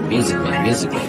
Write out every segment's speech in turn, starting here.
Musically.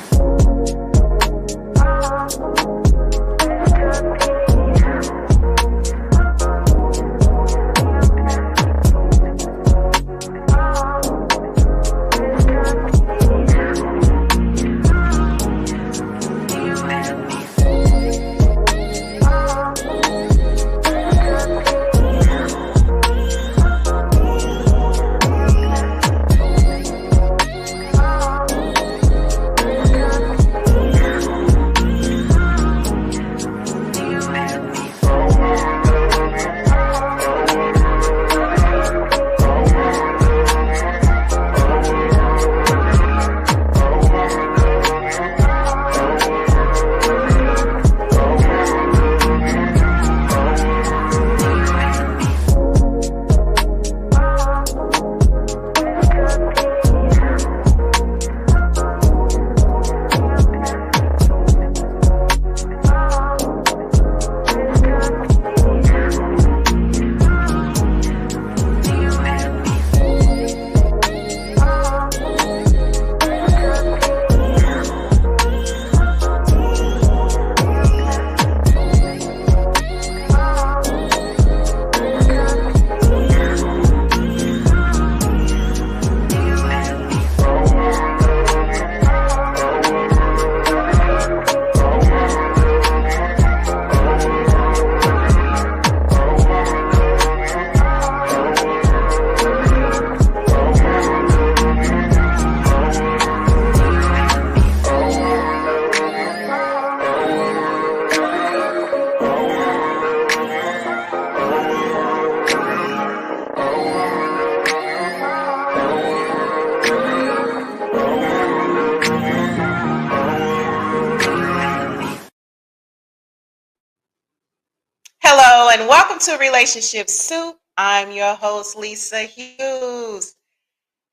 Hello and welcome to Relationship Soup. I'm your host, Lisa Hughes.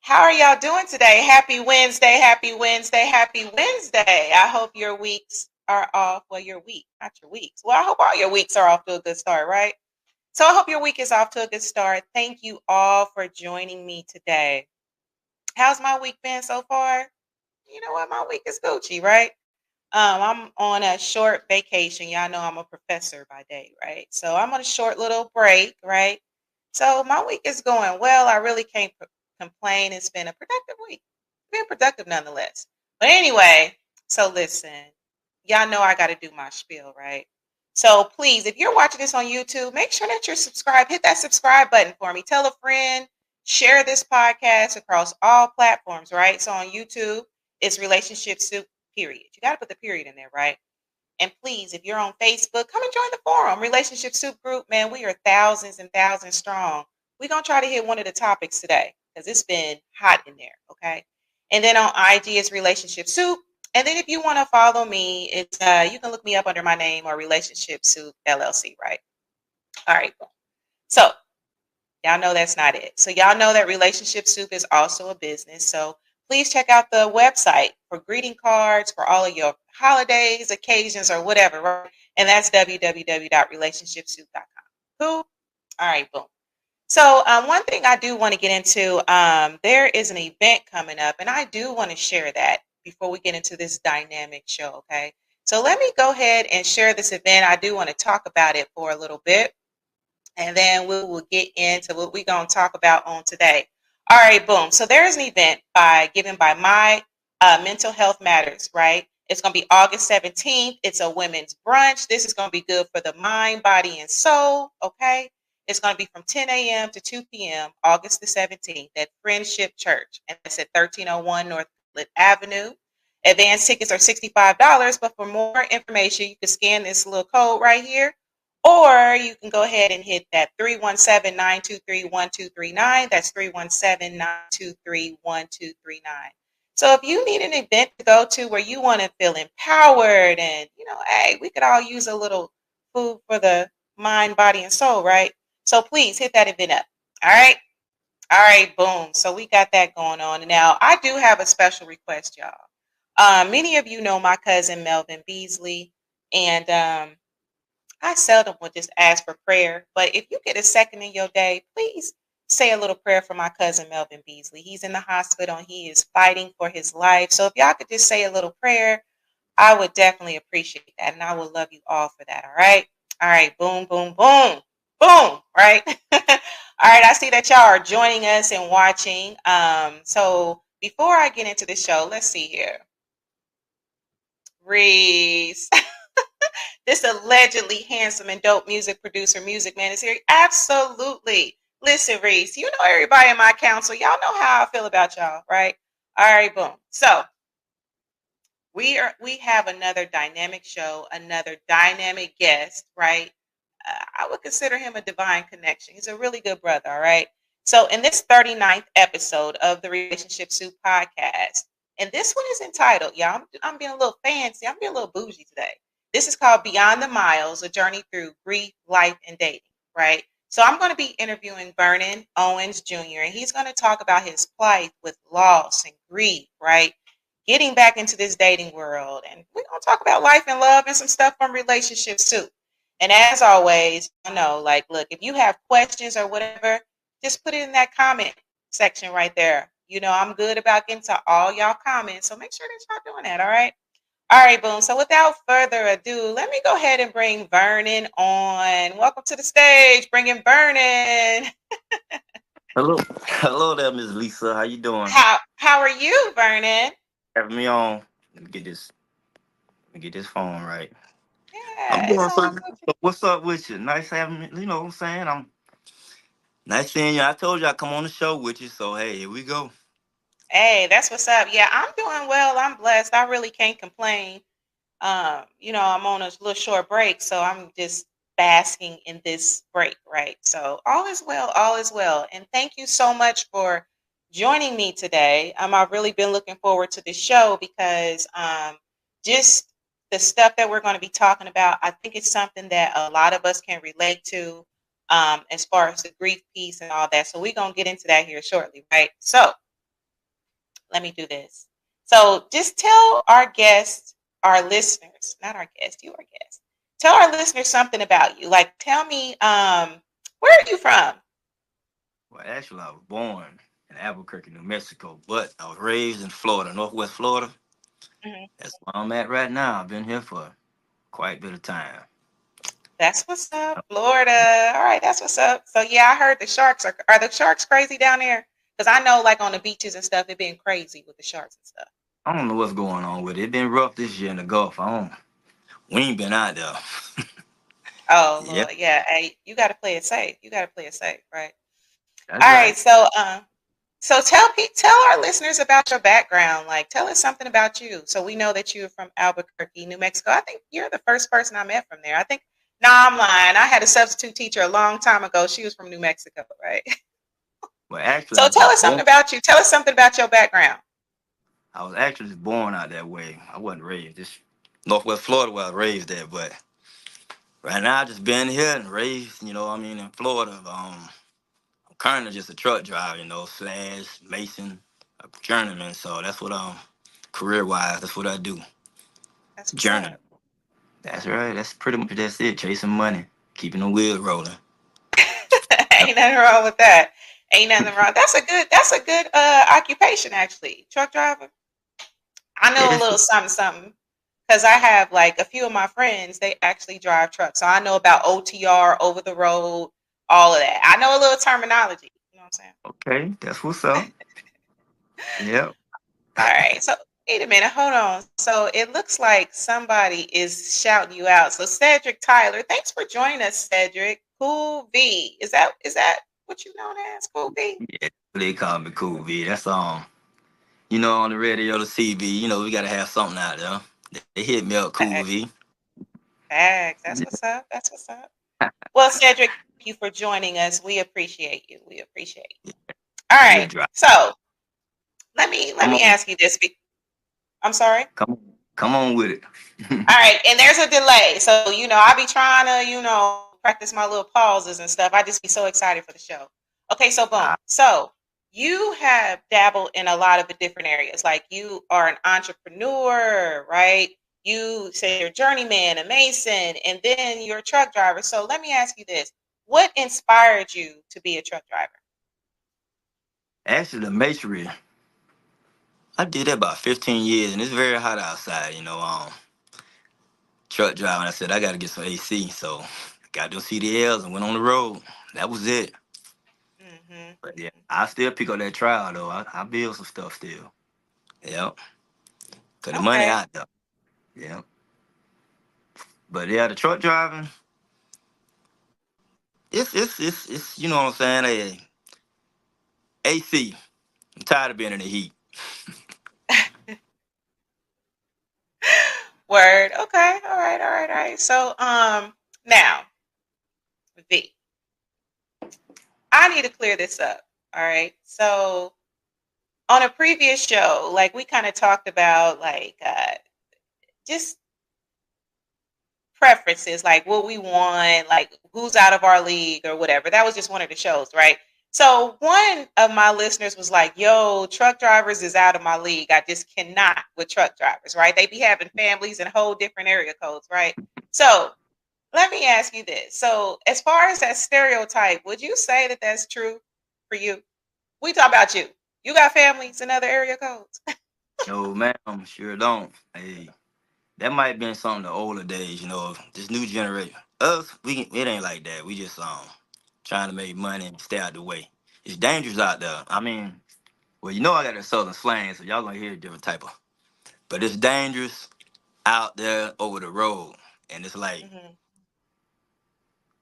How are y'all doing today? Happy Wednesday, happy Wednesday, happy Wednesday. I hope your weeks are off. Well, your week, not your weeks. Well, I hope all your weeks are off to a good start, right? So I hope your week is off to a good start. Thank you all for joining me today. How's my week been so far? You know what? My week is Gucci, right? I'm on a short vacation. Y'all know I'm a professor by day, right? So I'm on a short little break, right? So my week is going well. I really can't complain. It's been a productive week. Been productive nonetheless. But anyway, so listen, y'all know I got to do my spiel, right? So please, if you're watching this on YouTube, make sure that you're subscribed. Hit that subscribe button for me. Tell a friend. Share this podcast across all platforms, right? So on YouTube, it's Relationship Soup period. You got to put the period in there, right? And please, if you're on Facebook, come and join the forum, Relationship Soup Group. Man, we are thousands and thousands strong. We're going to try to hit one of the topics today because it's been hot in there, okay? And then on IG, it's Relationship Soup. And then if you want to follow me, it's you can look me up under my name or Relationship Soup LLC, right? All right, boom. So y'all know that's not it. So y'all know that Relationship Soup is also a business. So please check out the website for greeting cards for all of your holidays, occasions, or whatever, right? And that's www.relationshipsoup.com. Cool? All right, boom. So one thing I do want to get into, there is an event coming up, and I do want to share that before we get into this dynamic show, okay? So let me go ahead and share this event. I do want to talk about it for a little bit and then we will get into what we're going to talk about on today. All right, boom. So there is an event given by My Mental Health Matters, right? It's going to be August 17th. It's a women's brunch. This is going to be good for the mind, body, and soul, okay? It's going to be from 10 a.m. to 2 p.m., August the 17th at Friendship Church. And it's at 1301 North Lit Avenue. Advance tickets are $65, but for more information, you can scan this little code right here. Or you can go ahead and hit that 317-923-1239. That's 317-923-1239. So if you need an event to go to where you want to feel empowered and, hey, we could all use a little food for the mind, body, and soul, right? So please hit that event up. All right. All right. Boom. So we got that going on. Now, I do have a special request, y'all. Many of you know my cousin, Melvin Beasley, and I seldom would just ask for prayer, but if you get a second in your day, please say a little prayer for my cousin Melvin Beasley. He's in the hospital and he is fighting for his life. So if y'all could just say a little prayer, I would definitely appreciate that. And I would love you all for that. All right. All right. Boom, boom, boom, boom. Right. All right. I see that y'all are joining us and watching. So before I get into the show, let's see here. Reese. This allegedly handsome and dope music producer, Music Man is here. Absolutely. Listen, Reese, you know everybody in my council. Y'all know how I feel about y'all, right? All right, boom. So we have another dynamic show, another dynamic guest, right? I would consider him a divine connection. He's a really good brother, all right? So in this 39th episode of the Relationship Soup podcast, and this one is entitled, y'all, I'm being a little fancy. I'm being a little bougie today. This is called Beyond the Miles, a journey through grief, life, and dating, right? So I'm going to be interviewing Vernon Owens Jr., and he's going to talk about his plight with loss and grief, right? Getting back into this dating world. And we're going to talk about life and love and some stuff from relationships too. And as always, like, look, if you have questions or whatever, just put it in that comment section right there. I'm good about getting to all y'all comments. So make sure that y'all doing that. All right. All right, boom. So without further ado, let me go ahead and bring Vernon on. Welcome to the stage. Bringing Vernon. Hello, hello there, Miss Lisa. How you doing? How are you, Vernon? Having me on. Let me get this. Let me get this phone right. I'm Yeah, it's doing all fine. good. So what's up with you? Nice having me. You know what I'm saying? I'm nice seeing you. I told you I'd come on the show with you. So hey, here we go. Hey, that's what's up. Yeah, I'm doing well. I'm blessed. I really can't complain. I'm on a little short break, so I'm just basking in this break, right? So all is well, all is well. And thank you so much for joining me today. I've really been looking forward to this show because just the stuff that we're going to be talking about, I think it's something that a lot of us can relate to as far as the grief piece and all that. So we're going to get into that here shortly, right? So let me do this. So just tell our guests, our listeners, not our guests, you are guests. Tell our listeners something about you. Like, tell me, where are you from? Well, actually, I was born in Albuquerque, New Mexico, but I was raised in Florida, Northwest Florida. Mhm. That's where I'm at right now. I've been here for quite a bit of time. That's what's up, Florida. All right, that's what's up. So yeah, I heard the sharks are the sharks crazy down there? Because I know, like on the beaches and stuff, it been crazy with the sharks and stuff. I don't know what's going on with it. It's been rough this year in the Gulf. We ain't been out there. Oh Yep, Lord, yeah. Hey, you got to play it safe. You got to play it safe, right? that's All right, right. so tell our listeners about your background. Like, tell us something about you, so we know that you're from Albuquerque, New Mexico. I think you're the first person I met from there. I think. No, I'm lying. I had a substitute teacher a long time ago. She was from New Mexico, right? Well, actually, So I tell was us something born. about you. Tell us something about your background. I was actually born out that way. I wasn't raised this Northwest Florida where I was raised at, but right now I just been here and raised, in Florida. I'm currently just a truck driver, slash mason, a journeyman. So that's what career wise, that's what I do. That's what's Journeyman. up. That's right. That's pretty much that's it. Chasing money, keeping the wheels rolling. Yep. Ain't nothing wrong with that. Ain't nothing wrong. That's a good occupation actually. Truck driver. I Yeah, know a little something something because I have like a few of my friends. They actually drive trucks, so I know about OTR, over the road, all of that. I know a little terminology. You know what I'm saying? okay. That's what's up. Yep. All right. So wait a minute. Hold on. So it looks like somebody is shouting you out. So Cedric Tyler, thanks for joining us, Cedric. Cool V. Is that what you known as? Cool V. Yeah, they call me Cool V. That's on the radio, the TV. We gotta have something out there. They hit me up, Cool Facts. V. Facts. That's what's up. That's what's up. Well, Cedric, thank you for joining us. We appreciate you. We appreciate you. All Good right. drive. So let me Come on, ask you this. I'm sorry. come on with it. All right, and there's a delay, so I be trying to practice my little pauses and stuff. I just be so excited for the show. Okay, so boom. Ah, So you have dabbled in a lot of the different areas. Like you are an entrepreneur, right? You say you're a journeyman, a mason, and then you're a truck driver. So let me ask you this: what inspired you to be a truck driver? Actually, the masonry, I did that about 15 years, and it's very hot outside. Truck driving. I said I got to get some AC, so got those CDLs and went on the road. That was it. Mm-hmm. But yeah, I still pick up that trial though. I build some stuff still. Yep, cause the money Okay. out there. Yeah, but yeah, the truck driving, it's you know what I'm saying. AC. I'm tired of being in the heat. Word. Okay. All right. All right. All right. So, now, V, I need to clear this up. All right. So, on a previous show, like we kind of talked about, like just preferences, like what we want, like who's out of our league or whatever. That was just one of the shows, right? So one of my listeners was like, "Yo, truck drivers is out of my league. I just cannot with truck drivers, right? They be having families and whole different area codes, right?" So let me ask you this. So as far as that stereotype, would you say that that's true for you? We talk about you. You got families in other area codes. No, ma'am, sure don't. Hey, that might have been some of the older days. This new generation. Us, it ain't like that. We just trying to make money and stay out the way. It's dangerous out there. I mean, well, I got a southern slang, so y'all gonna hear a different type of. But it's dangerous out there over the road, and it's like Hmm.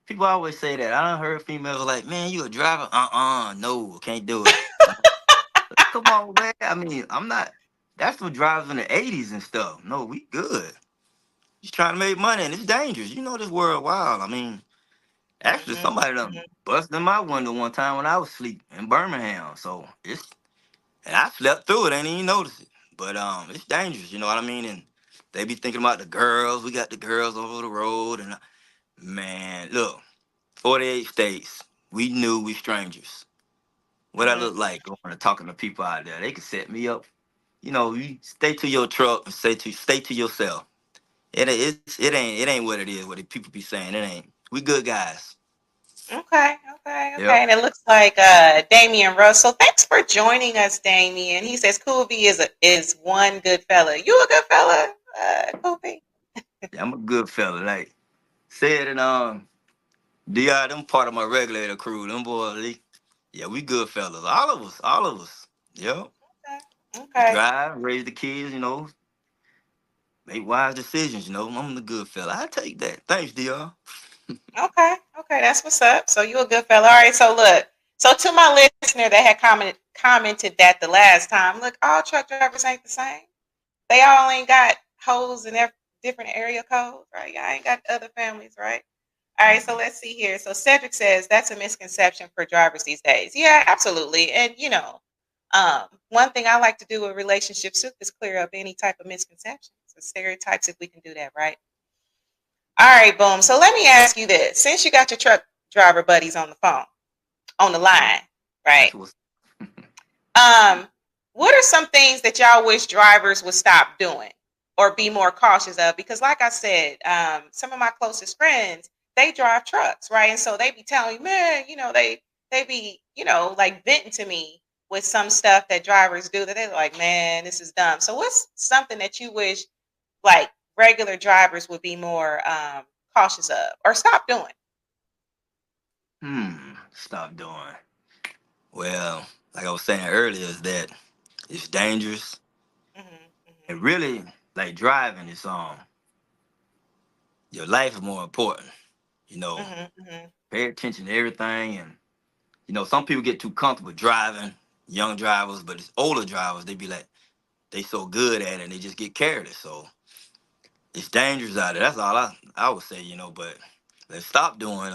people always say that. I done heard females like, "Man, you a driver? No, can't do it." Come on, man. I mean, I'm not. That's for drivers in the '80s and stuff. No, we good. Just trying to make money, and it's dangerous. This world wild. I mean, actually, Hmm. somebody done busted in my window one time when I was asleep in Birmingham. So and I slept through it, ain't even notice it. But it's dangerous. You know what I mean? And they be thinking about the girls. We got the girls over the road, and man, look, 48 states. We knew we strangers. What I Hmm. look like going and talking to people out there, they could set me up. You stay to your truck and stay to yourself. It ain't what it is. What the people be saying, it ain't. We good guys. Okay, okay, okay. Yep. And it looks like Damian Russell. Thanks for joining us, Damian. He says Cool B is one good fella. You a good fella, Cool B? Yeah, I'm a good fella. Like said, and Di, them part of my regulator crew. Them boys, yeah, we good fellas. All of us, all of us. Yep. Okay, We okay, drive, raise the kids. Make wise decisions. I'm the good fella. I take that. Thanks, Dr. okay, okay. That's what's up. So you a good fella. All right. So look. So to my listener that had commented that the last time, look, all truck drivers ain't the same. They all ain't got hoes in their different area codes, right? Y'all ain't got other families, right? All right, so let's see here. So Cedric says that's a misconception for drivers these days. Yeah, absolutely. And one thing I like to do with relationship soup is clear up any type of misconceptions or stereotypes if we can do that, right? All right, boom. So let me ask you this. Since you got your truck driver buddies on the phone, on the Yeah, line, right? that's what's. Um, what are some things that y'all wish drivers would stop doing or be more cautious of? Because, like I said, some of my closest friends they drive trucks, right? And so they be telling me, man, they be like venting to me with some stuff that drivers do that they're like, man, this is dumb. So, what's something that you wish like regular drivers would be more cautious of or stop doing? Stop doing. Well, like I was saying earlier, is that it's dangerous Hmm. and Hmm. really like driving is your life is more important. You know, Hmm. Hmm. pay attention to everything, and some people get too comfortable driving. Young drivers, but it's older drivers. They be like they so good at it, and they just get careless. So it's dangerous out there. That's all I would say. But let's stop doing.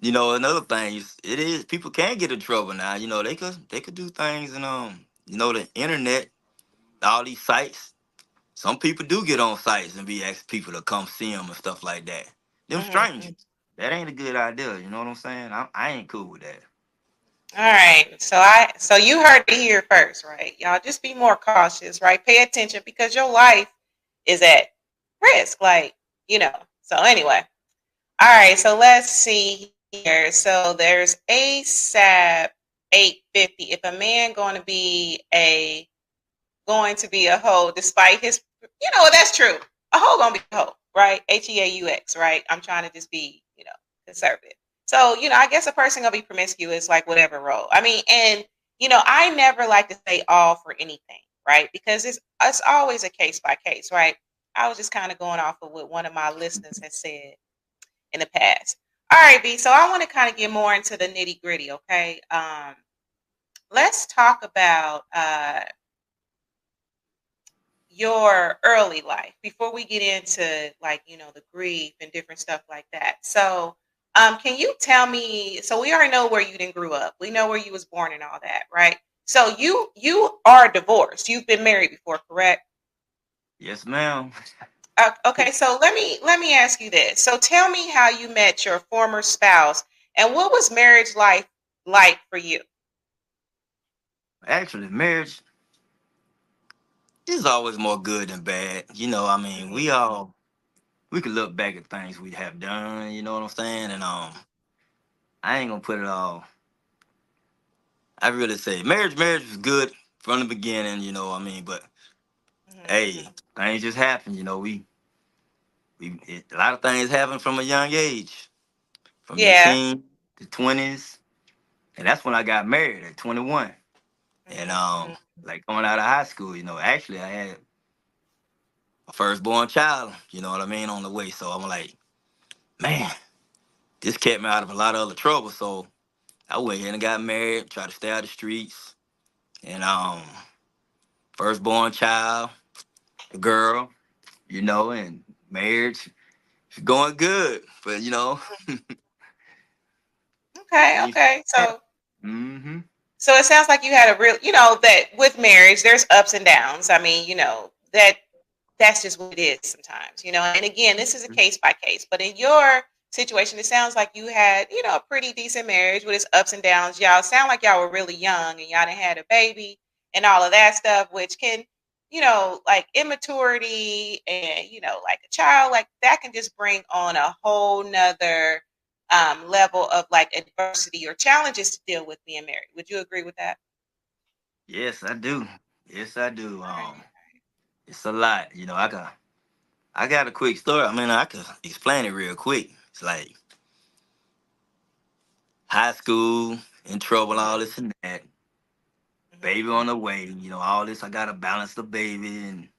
Another thing is it is people can get in trouble now. They could do things, and the internet, all these sites. Some people do get on sites and be asking people to come see them and stuff like that. Them Hmm. strangers. That ain't a good idea. You know what I'm saying? I ain't cool with that. All right. So you heard it here first, right? Y'all just be more cautious, right? Pay attention because your life is at risk, So anyway. All right, so let's see here. So there's ASAP. 850. If a man going to be a hoe despite his, that's true. A hoe gonna be a hoe, right? Heaux, right? I'm trying to just be, conservative. So, I guess a person gonna be promiscuous, like whatever role. I mean, and I never like to say all for anything, right? Because it's always a case by case, right? I was just kind of going off of what one of my listeners has said in the past. All right, B. So I want to kind of get more into the nitty gritty, okay? Let's talk about your early life before we get into, like, the grief and different stuff like that. So can you tell me, so we already know where you didn't grew up, we know where you was born and all that, right? So you are divorced, you've been married before, correct? Yes, ma'am. Okay, so let me ask you this. So tell me how you met your former spouse, and what was marriage life like for you? Actually, marriage is always more good than bad. I mean, Mhm, we could look back at things we have done. You know what I'm saying? And I ain't gonna put it all. I really say marriage was good from the beginning. I mean, but mhm, hey, mhm. things just happen. A lot of things happen from a young age, from your Yeah. teen to 20s, and that's when I got married at 21. And Mhm, mhm. like coming out of high school, actually I had my firstborn child. You know what I mean, on the way. So I'm like, man, this kept me out of a lot of other trouble. So I went ahead and got married, tried to stay out of the streets, and firstborn child, a girl, and marriage is going good. But Okay, things okay. happen. So Mm-hmm. it sounds like you had a real, that with marriage, there's ups and downs. I mean, that's just what it is sometimes, And again, this is a case by case, but in your situation, it sounds like you had, a pretty decent marriage with its ups and downs. Y'all sound like y'all were really young and y'all done had a baby and all of that stuff, which can, like immaturity and, like a child, like that can just bring on a whole nother level of like adversity or challenges to deal with being married. Would you agree with that? Yes, I do. Yes, I do. All right. It's a lot. I got a quick story. I mean, I could explain it real quick. It's like high school, in trouble, Mhm, all this and that. mhm, Baby on the way, all this. I gotta balance the baby, and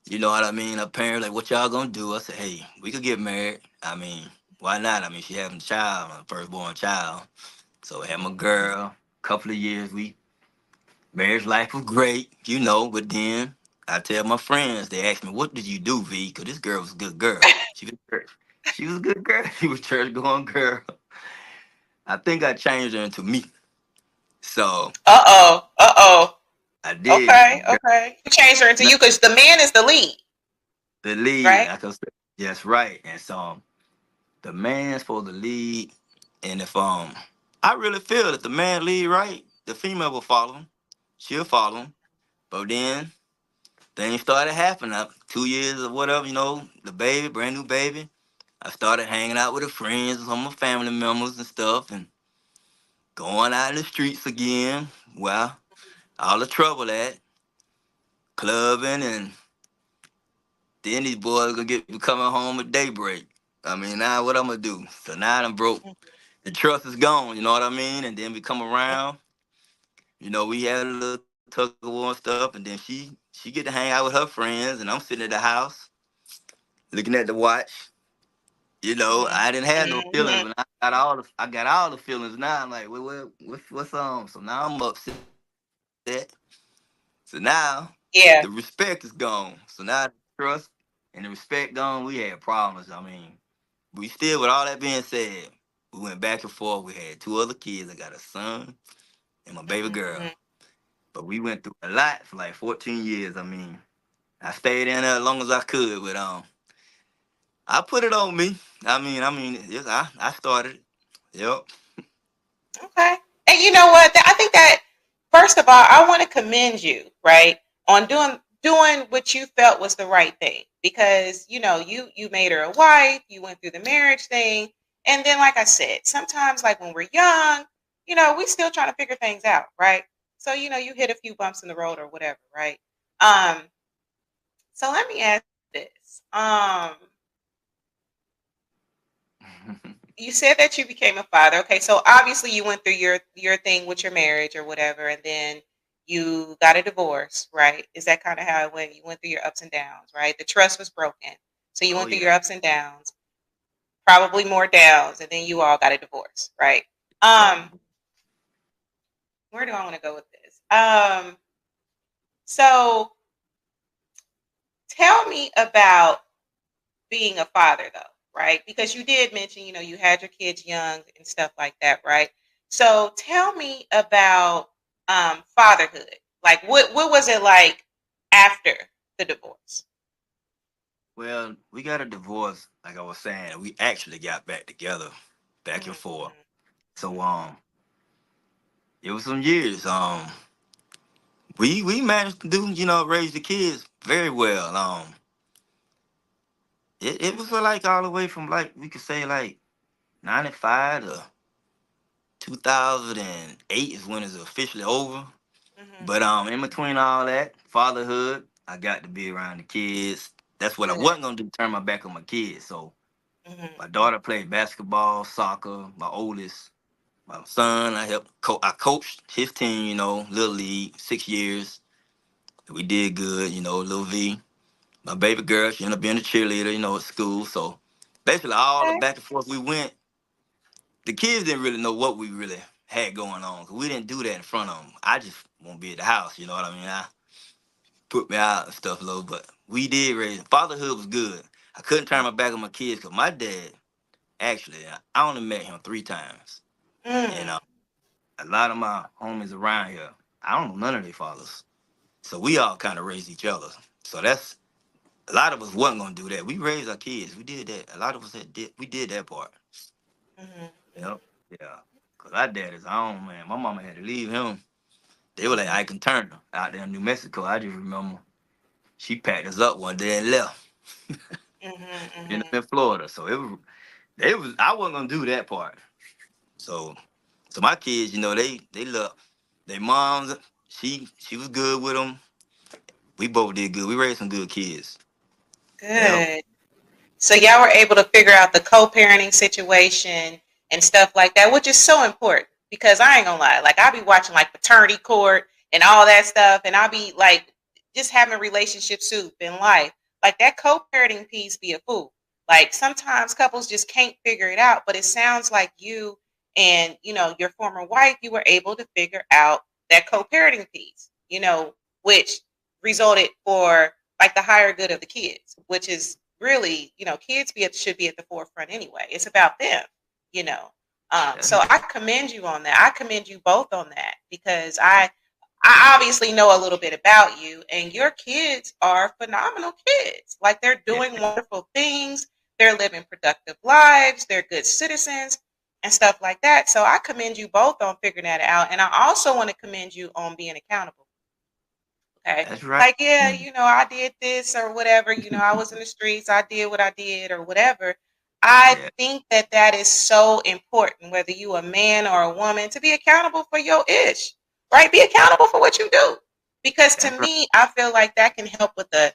you know what I mean. Her parents like, "What y'all gonna do?" I said, "Hey, we could get married. I mean, why not? I mean, she having a child, my firstborn child. So I had my mhm, girl. Couple of years, we marriage life was great, But then I tell my friends, they ask me, "What did you do, V?" Because this girl was a good girl. She was church. She was a good girl. She was church going girl. I think I changed her into me. So uh-oh, uh-oh. I did. Okay, okay. You changed her into Not you because the man is the lead, the lead. right? I can say that's right. And so the man's supposed to lead. And if I really feel that the man lead right, the female will follow him. She'll follow him. But then things started happening. 2 years or whatever, the baby, brand new baby. I started hanging out with her friends, some of my family members and stuff, and going out in the streets again. Well, all the trouble at clubbing, and then these boys gonna get be coming home at daybreak. I mean, now what I'm gonna do? So now I'm broke. The trust is gone. You know what I mean? And then we come around. We had a little tug of war and stuff, and then she get to hang out with her friends, and I'm sitting at the house looking at the watch. Mhm, I didn't have no feelings, mhm. but I got all the feelings now. I'm like, what's. So now I'm upset. So now the respect is Yeah. gone. So now the trust and the respect gone. We had problems. I mean, we still, with all that being said, we went back and forth. We had two other kids. I got a son and my baby Mhm, girl. mhm. But we went through a lot for like 14 years. I mean, I stayed in there as long as I could, but I put it on me. I started it. Yep. Okay. And you know what? I think that first of all, I want to commend you, right, on doing what you felt was the right thing because you made her a wife, you went through the marriage thing, and then like I said, sometimes like when we're young, we still trying to figure things out, right? So, you hit a few bumps in the road or whatever, right? Um, so let me ask you this. You said that you became a father. Okay, so obviously you went through your thing with your marriage or whatever, and then you got a divorce, right? Is that kind of how it went? You went through your ups and downs, right? The trust was broken, so you Oh went through your yeah. ups and downs, probably more downs, and then you all got a divorce, right? Right. Um, where do I want to go with this? So tell me about being a father though, right? Because you did mention, you had your kids young and stuff like that, right? So tell me about fatherhood. Like what was it like after the divorce? Well, we got a divorce, like I was saying. We actually got back together, back and forth. Mm-hmm, So it was some years. We managed to do, raise the kids very well. It was like all the way from like we could say like 95 to 2008 is when it's officially over. mm-hmm. But in between all that, fatherhood, I got to be around the kids. That's what I Good. wasn't gonna do, turn my back on my kids. So Mm-hmm, my daughter played basketball, soccer. My oldest, my son, I helped. I coached his team. Little league, 6 years. We did good. Little V. My baby girl, she ended up being a cheerleader. At school. So basically, all the okay. back and forth we went. The kids didn't really know what we really had going on. 'Cause we didn't do that in front of them. I just won't be at the house. You know what I mean? I put me out and stuff, low. But we did raise. Fatherhood was good. I couldn't turn my back on my kids because my dad, actually, I only met him 3 times. And Mm, a lot of my homies around here, I don't know none of their fathers. So we all kind of raised each other. So that's a lot of us wasn't gonna do that. We raised our kids. We did that. A lot of us we did that part. mm-hmm, Yep. Yeah. Cause our dad is on, man. My mama had to leave him. They were like mm-hmm, Ike Turner out there in New Mexico. I just remember she packed us up one day and left. mm-hmm, In Florida. So it was I wasn't gonna do that part. So my kids, they love their moms. She was good with them. We both did good. We raised some good kids. Yep. good. So y'all were able to figure out the co-parenting situation and stuff like that, which is so important because I ain't gonna lie, like I'll be watching like paternity court and all that stuff, and I'll be like just having relationship soup in life. Like that co-parenting piece be a fool. Like sometimes couples just can't figure it out, but it sounds like you and your former wife, you were able to figure out that co-parenting piece, which resulted for like the higher good of the kids, which is really, kids should be at the forefront anyway. It's about them, you know. That's So right. I commend you on that. I commend you both on that because I obviously know a little bit about you, and your kids are phenomenal kids. Like they're Yeah. doing wonderful things. They're living productive lives. They're good citizens and stuff like that. So I commend you both on figuring that out, and I also want to commend you on being accountable. Okay. That's right. Like, yeah, Mm. I did this or whatever, I was in the streets, I did what I did or whatever. I Yeah. think that that is so important, whether you a man or a woman, to be accountable for your ish, right? Be accountable for what you do. Because to That's right. me, I feel like that can help with the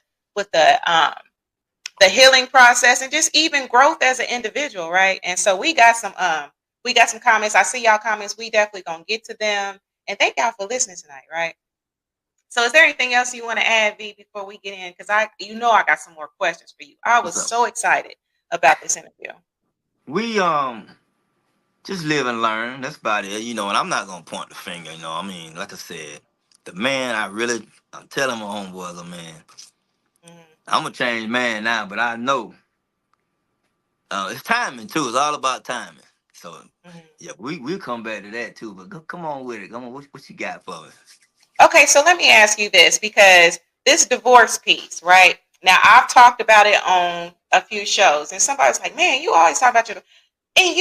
healing process and just even growth as an individual, right? And so we got some comments. I see y'all comments. We definitely gonna get to them. And thank y'all for listening tonight, right? So is there anything else you want to add, V, before we get in? Because I got some more questions for you. I was What's up? so excited about this interview. We just live and learn. That's about it. And I'm not gonna point the finger. I mean, like I said, the man I'm telling my homeboys, man, Mm-hmm, I'm a changed man now, but I know it's timing too. It's all about timing. So mm-hmm. yeah, we'll come back to that too. But come on with it. Come on, what you got for me? Okay, so let me ask you this because this divorce piece, right? Now I've talked about it on a few shows, and somebody's like, "Man, you always talk about your," and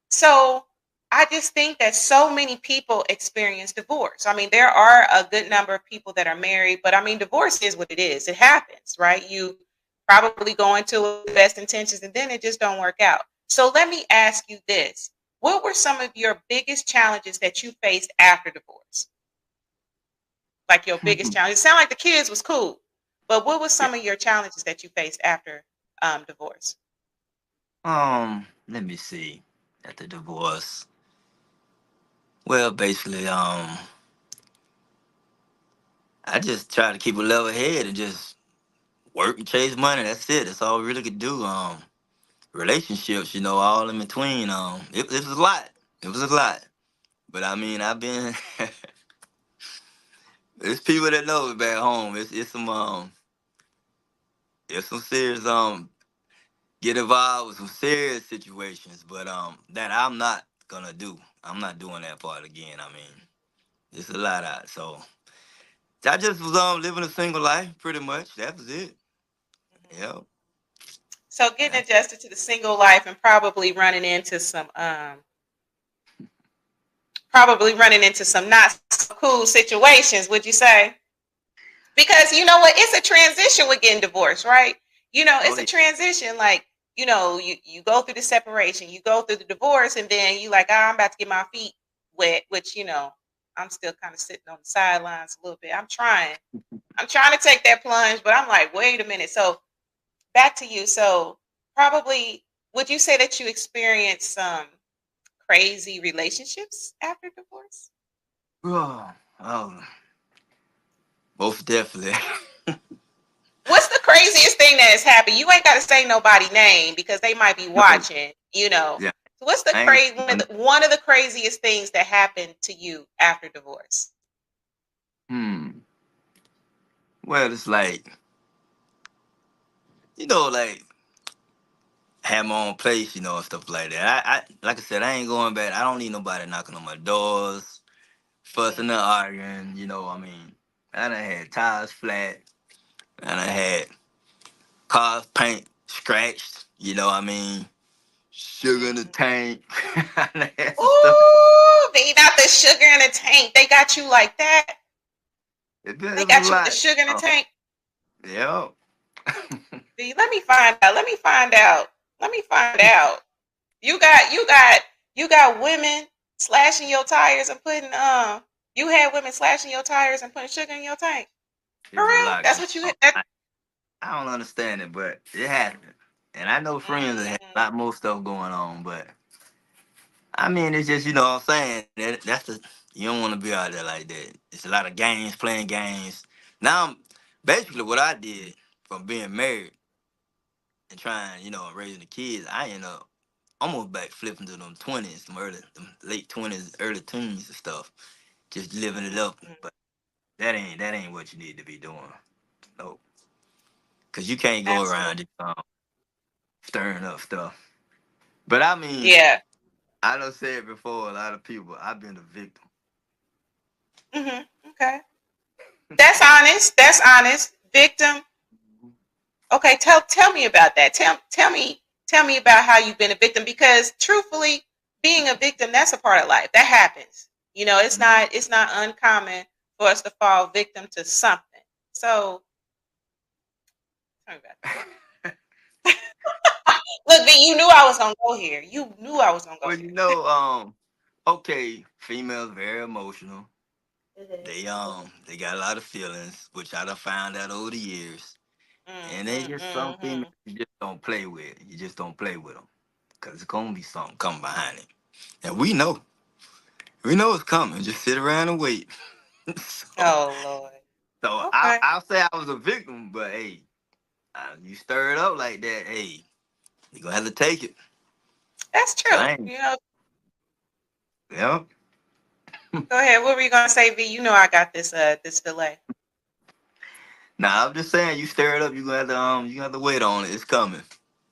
so I just think that so many people experience divorce. I mean, there are a good number of people that are married, but I mean, divorce is what it is. It happens, right? You probably go into it with the best intentions and then it just don't work out. So let me ask you this. what were some of your biggest challenges that you faced after divorce? Like your biggest challenge? It sounded like the kids was cool, but what was Yeah. some of your challenges that you faced after divorce? Let me see. At the divorce. Well, basically, I just try to keep a level head and just work and chase money. That's it. That's all we really could do. Relationships, all in between. It was a lot. It was a lot. But I mean, I've been. There's people that know it back home. It's some serious get involved with some serious situations. But that I'm not gonna do. I'm not doing that part again. I mean, it's a lot out. So I just was living a single life, pretty much. That was it. Mhm. Yep. So getting That's adjusted to the single life and probably running into some not so cool situations, would you say? Because you know what, it's a transition with getting divorced, right? oh It's a yeah. transition. Like, you go through the separation, you go through the divorce, and then you like, I'm about to get my feet wet, which I'm still kind of sitting on the sidelines a little bit. I'm trying to take that plunge, but I'm like, wait a minute. So back to you. So probably, would you say that you experienced some crazy relationships after divorce? Oh, most definitely. What's the craziest thing that has happened? You ain't got to say nobody name because they might be No. watching. Yeah. So what's the I ain't crazy gonna. one of the craziest things that happened to you after divorce? Hmm. Well, it's like have my own place, and stuff like that. Like I said, I ain't going back. I don't need nobody knocking on my doors, fussing and Mm, arguing. I mean, I done had tires flat, and I had cars paint scratched. I mean, sugar in the mm. tank. I done had some stuff. Ooh, they got the sugar in the tank. They got you like that. They It was a got you with the lot. sugar in the Oh, tank. yeah. Let me find out. Let me find out. Let me find out. You got women slashing your tires and putting you had women slashing your tires and putting sugar in your tank. It For was a real? lot That's going what you on. had. That, I don't understand it, but it happened. And I know friends that had a mm, lot more stuff going on, but I mean, it's just, what I'm saying, you don't want to be out there like that. It's a lot of games, playing games. Now, basically what I did from being married and trying, raising the kids, I end up almost back flipping to them 20s, them late 20s, early teens and stuff, just living it up. mm, But that ain't what you need to be doing. No, because you can't go absolutely. around just stirring up stuff. But I mean, Yeah. I done said before, a lot of people, I've been a victim. Okay. That's honest. That's honest. Victim. Okay. Tell me about that. Tell me about how you've been a victim, because truthfully, being a victim, that's a part of life. That happens. It's Mhm. not uncommon for us to fall victim to something. So tell me about that. Look, V, you knew I was gonna go here. You knew I was gonna go Well, here. okay, females very emotional. Mhm. They got a lot of feelings, which I done found out over the years. And they just some females Mhm. you just don't play with. You just don't play with them. Because it's going to be something coming behind it. And we know. We know it's coming. Just sit around and wait. so Oh Lord. so Okay, I'll say I was a victim, but hey, you stir it up like that, hey, you're going to have to take it. that's So true. I ain't, yeah. Go ahead. What were you gonna say, V? You know I got this delay. Nah, I'm just saying, you stir it up, you gonna have to wait on it. It's coming.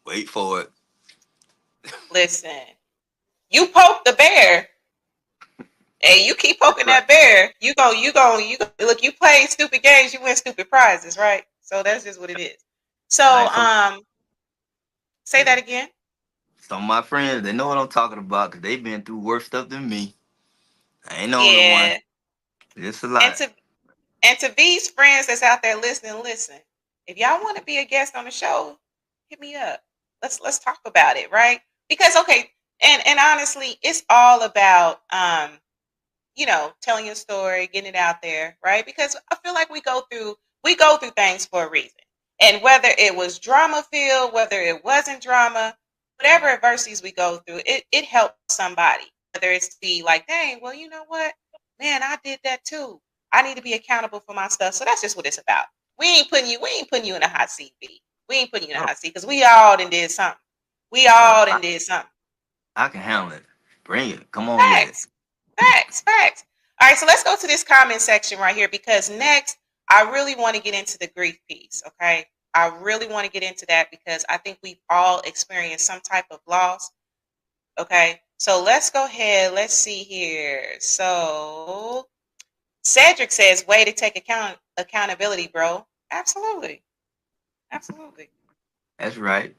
Wait for it. Listen, you poke the bear. Hey, you keep That's poking right. that bear. You go. Look, you play stupid games, you win stupid prizes, right? So that's just what it is. So, Like some, say yeah. that again. Some of my friends, they know what I'm talking about because they've been through worse stuff than me. I ain't the only one. Yeah. It's a And lot. to V's friends that's out there listening, listen. If y'all want to be a guest on the show, hit me up. Let's talk about it, right? Because okay, And honestly, it's all about telling your story, getting it out there, right? Because I feel like we go through things for a reason. And whether it was drama filled, whether it wasn't drama, whatever adversities we go through, it helps somebody. Whether it's to be like, dang, well, you know what? Man, I did that too. I need to be accountable for my stuff. So that's just what it's about. We ain't putting you in a hot seat, B. We ain't putting you in a Oh, hot seat because we all done did something. We oh, all done did something. I can handle it. Bring it. Come on with it. Facts. Facts. Facts. All right, so let's go to this comment section right here because next I really want to get into the grief piece. Okay. I really want to get into that because I think we've all experienced some type of loss. Okay. So let's go ahead. Let's see here. So Cedric says, way to take accountability, bro. Absolutely. Absolutely. That's right.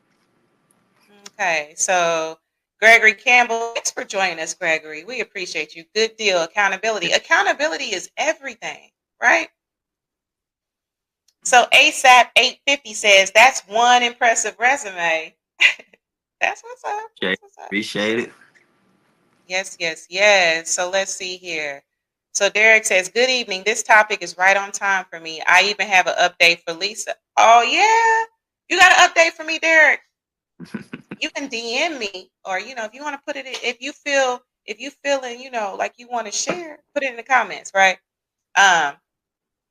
Okay, so Gregory Campbell, thanks for joining us, Gregory. We appreciate you. Good deal. Accountability. Accountability is everything, right? So ASAP 850 says that's one impressive resume. That's what's up. Okay. That's what's up. Appreciate it. Yes, yes, yes. So let's see here. So Derek says, good evening. This topic is right on time for me. I even have an update for Lisa. Oh, yeah. You got an update for me, Derek? You can DM me, or if you want to put it in, if you feeling, like you want to share, put it in the comments, right? Um,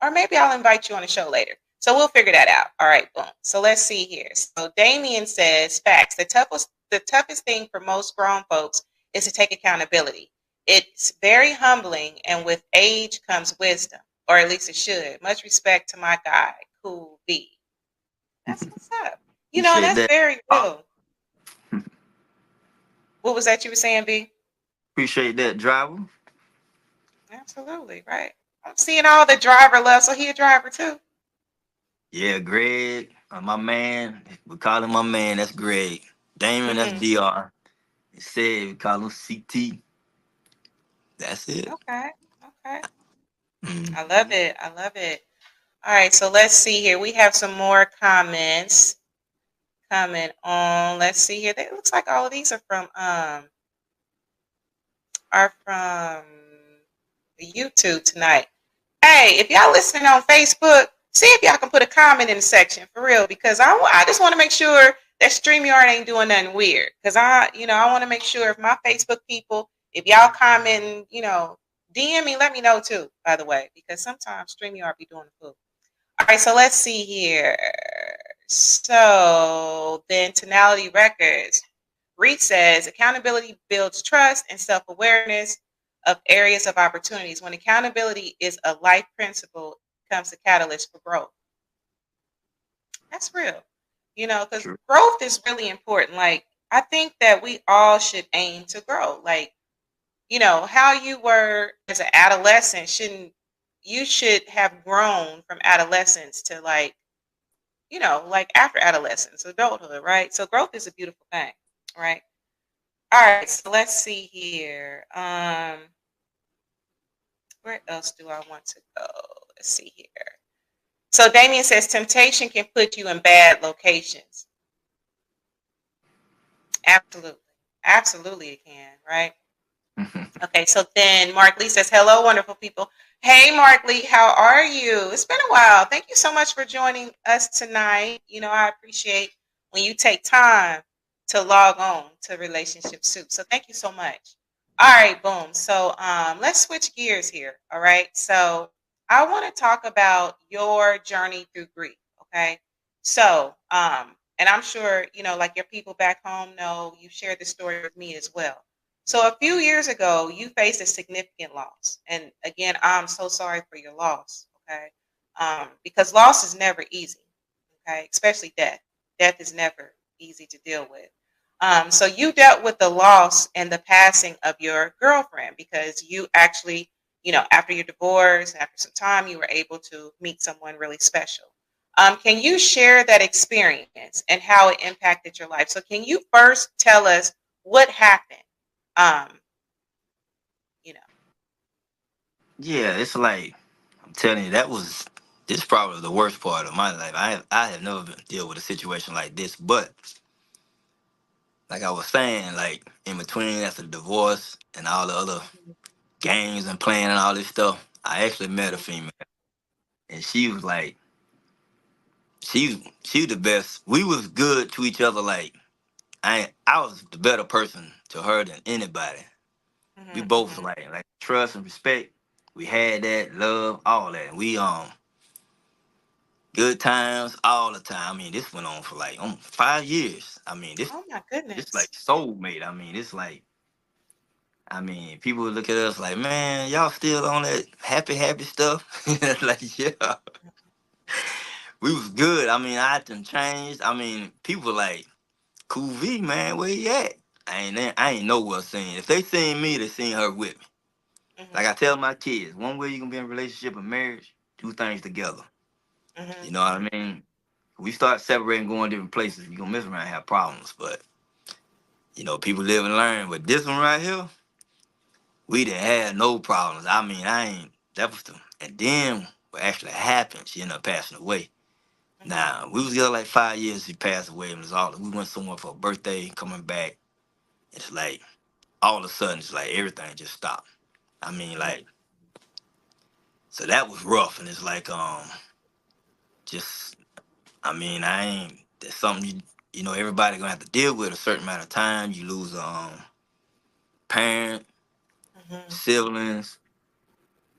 or maybe I'll invite you on the show later. So we'll figure that out. All right, boom. So let's see here. So Damien says, facts. The toughest thing for most grown folks is to take accountability. It's very humbling, and with age comes wisdom, or at least it should. Much respect to my guy, Cool B. That's what's up. And Appreciate that's that. very Uh, real. What was that you were saying, B? Appreciate that, driver. Absolutely, right. I'm seeing all the driver love, so he a driver too. Yeah, Greg, my man. We call him my man. That's Greg. Damon, that's Hmm. Dr. Said we call him CT. That's it. Okay, okay. I love Mhm. it. I love it. All right, so let's see here. We have some more comments coming on. Let's see here. It looks like all of these are from the YouTube tonight. Hey, if y'all listening on Facebook, see if y'all can put a comment in the section for real, because I just want to make sure that StreamYard ain't doing nothing weird. Because I want to make sure if my Facebook people, if y'all comment, DM me, let me know too. By the way, because sometimes StreamYard be doing the fool. All right, so let's see here. So then, Tonality Records. Reed says accountability builds trust and self awareness of areas of opportunities. When accountability is a life principle, it becomes a catalyst for growth. That's real, because True. growth is really important. Like, I think that we all should aim to grow. Like, how you were as an adolescent you should have grown from adolescence to like after adolescence, adulthood, right? So growth is a beautiful thing, right? All right, so let's see here. Where else do I want to go? Let's see here. So Damien says temptation can put you in bad locations. Absolutely. Absolutely it can, right? Okay, so then Mark Lee says, hello, wonderful people. Hey, Mark Lee, how are you? It's been a while. Thank you so much for joining us tonight. I appreciate when you take time to log on to Relationship Soup. So thank you so much. All right, boom. So let's switch gears here. All right. So I want to talk about your journey through grief. Okay. So, and I'm sure, like your people back home know you shared this story with me as well. So a few years ago, you faced a significant loss. And again, I'm so sorry for your loss. Okay. Because loss is never easy. Okay. Especially death. Death is never easy to deal with. So you dealt with the loss and the passing of your girlfriend because you actually, after your divorce, after some time, you were able to meet someone really special. Can you share that experience and how it impacted your life? So can you first tell us what happened? Um, you know. Yeah, it's like I'm telling you, this probably the worst part of my life. I have never been deal with a situation like this, but like I was saying, like in between after the divorce and all the other games and playing and all this stuff, I actually met a Mhm. female, and she was like, she was the best. We was good to each other. Like I was the better person to her than anybody. We Mhm. both was Mhm. like trust and respect. We had that love, all that. We good times all the time. I mean, this went on for like 5 years. I mean, Oh my this like goodness. soulmate. I mean, it's like I mean, people would look at us like, man, y'all still on that happy stuff. Like, yeah, we was good. I mean, I done changed. I mean, people like, Cool V, man, where you at? I ain't know what saying. If they seen me, they seen her with me. Like Mhm. I tell my kids, one way you can be in a relationship and marriage, do things together. You Mhm. know what I mean? We start separating, going different places, we gonna mess around and have problems. But people live and learn. But this one right here, we didn't have no problems. I mean, I ain't that was the and then what actually happened, she ended up passing away. Mhm. Now, we was together like 5 years, she passed away, and it was all we went somewhere for a birthday, coming back. It's like all of a sudden it's like everything just stopped. I mean, Mhm. like, so that was rough, and it's like just I mean, I ain't that's something everybody gonna have to deal with a certain amount of time. You lose a parent, Mhm. siblings,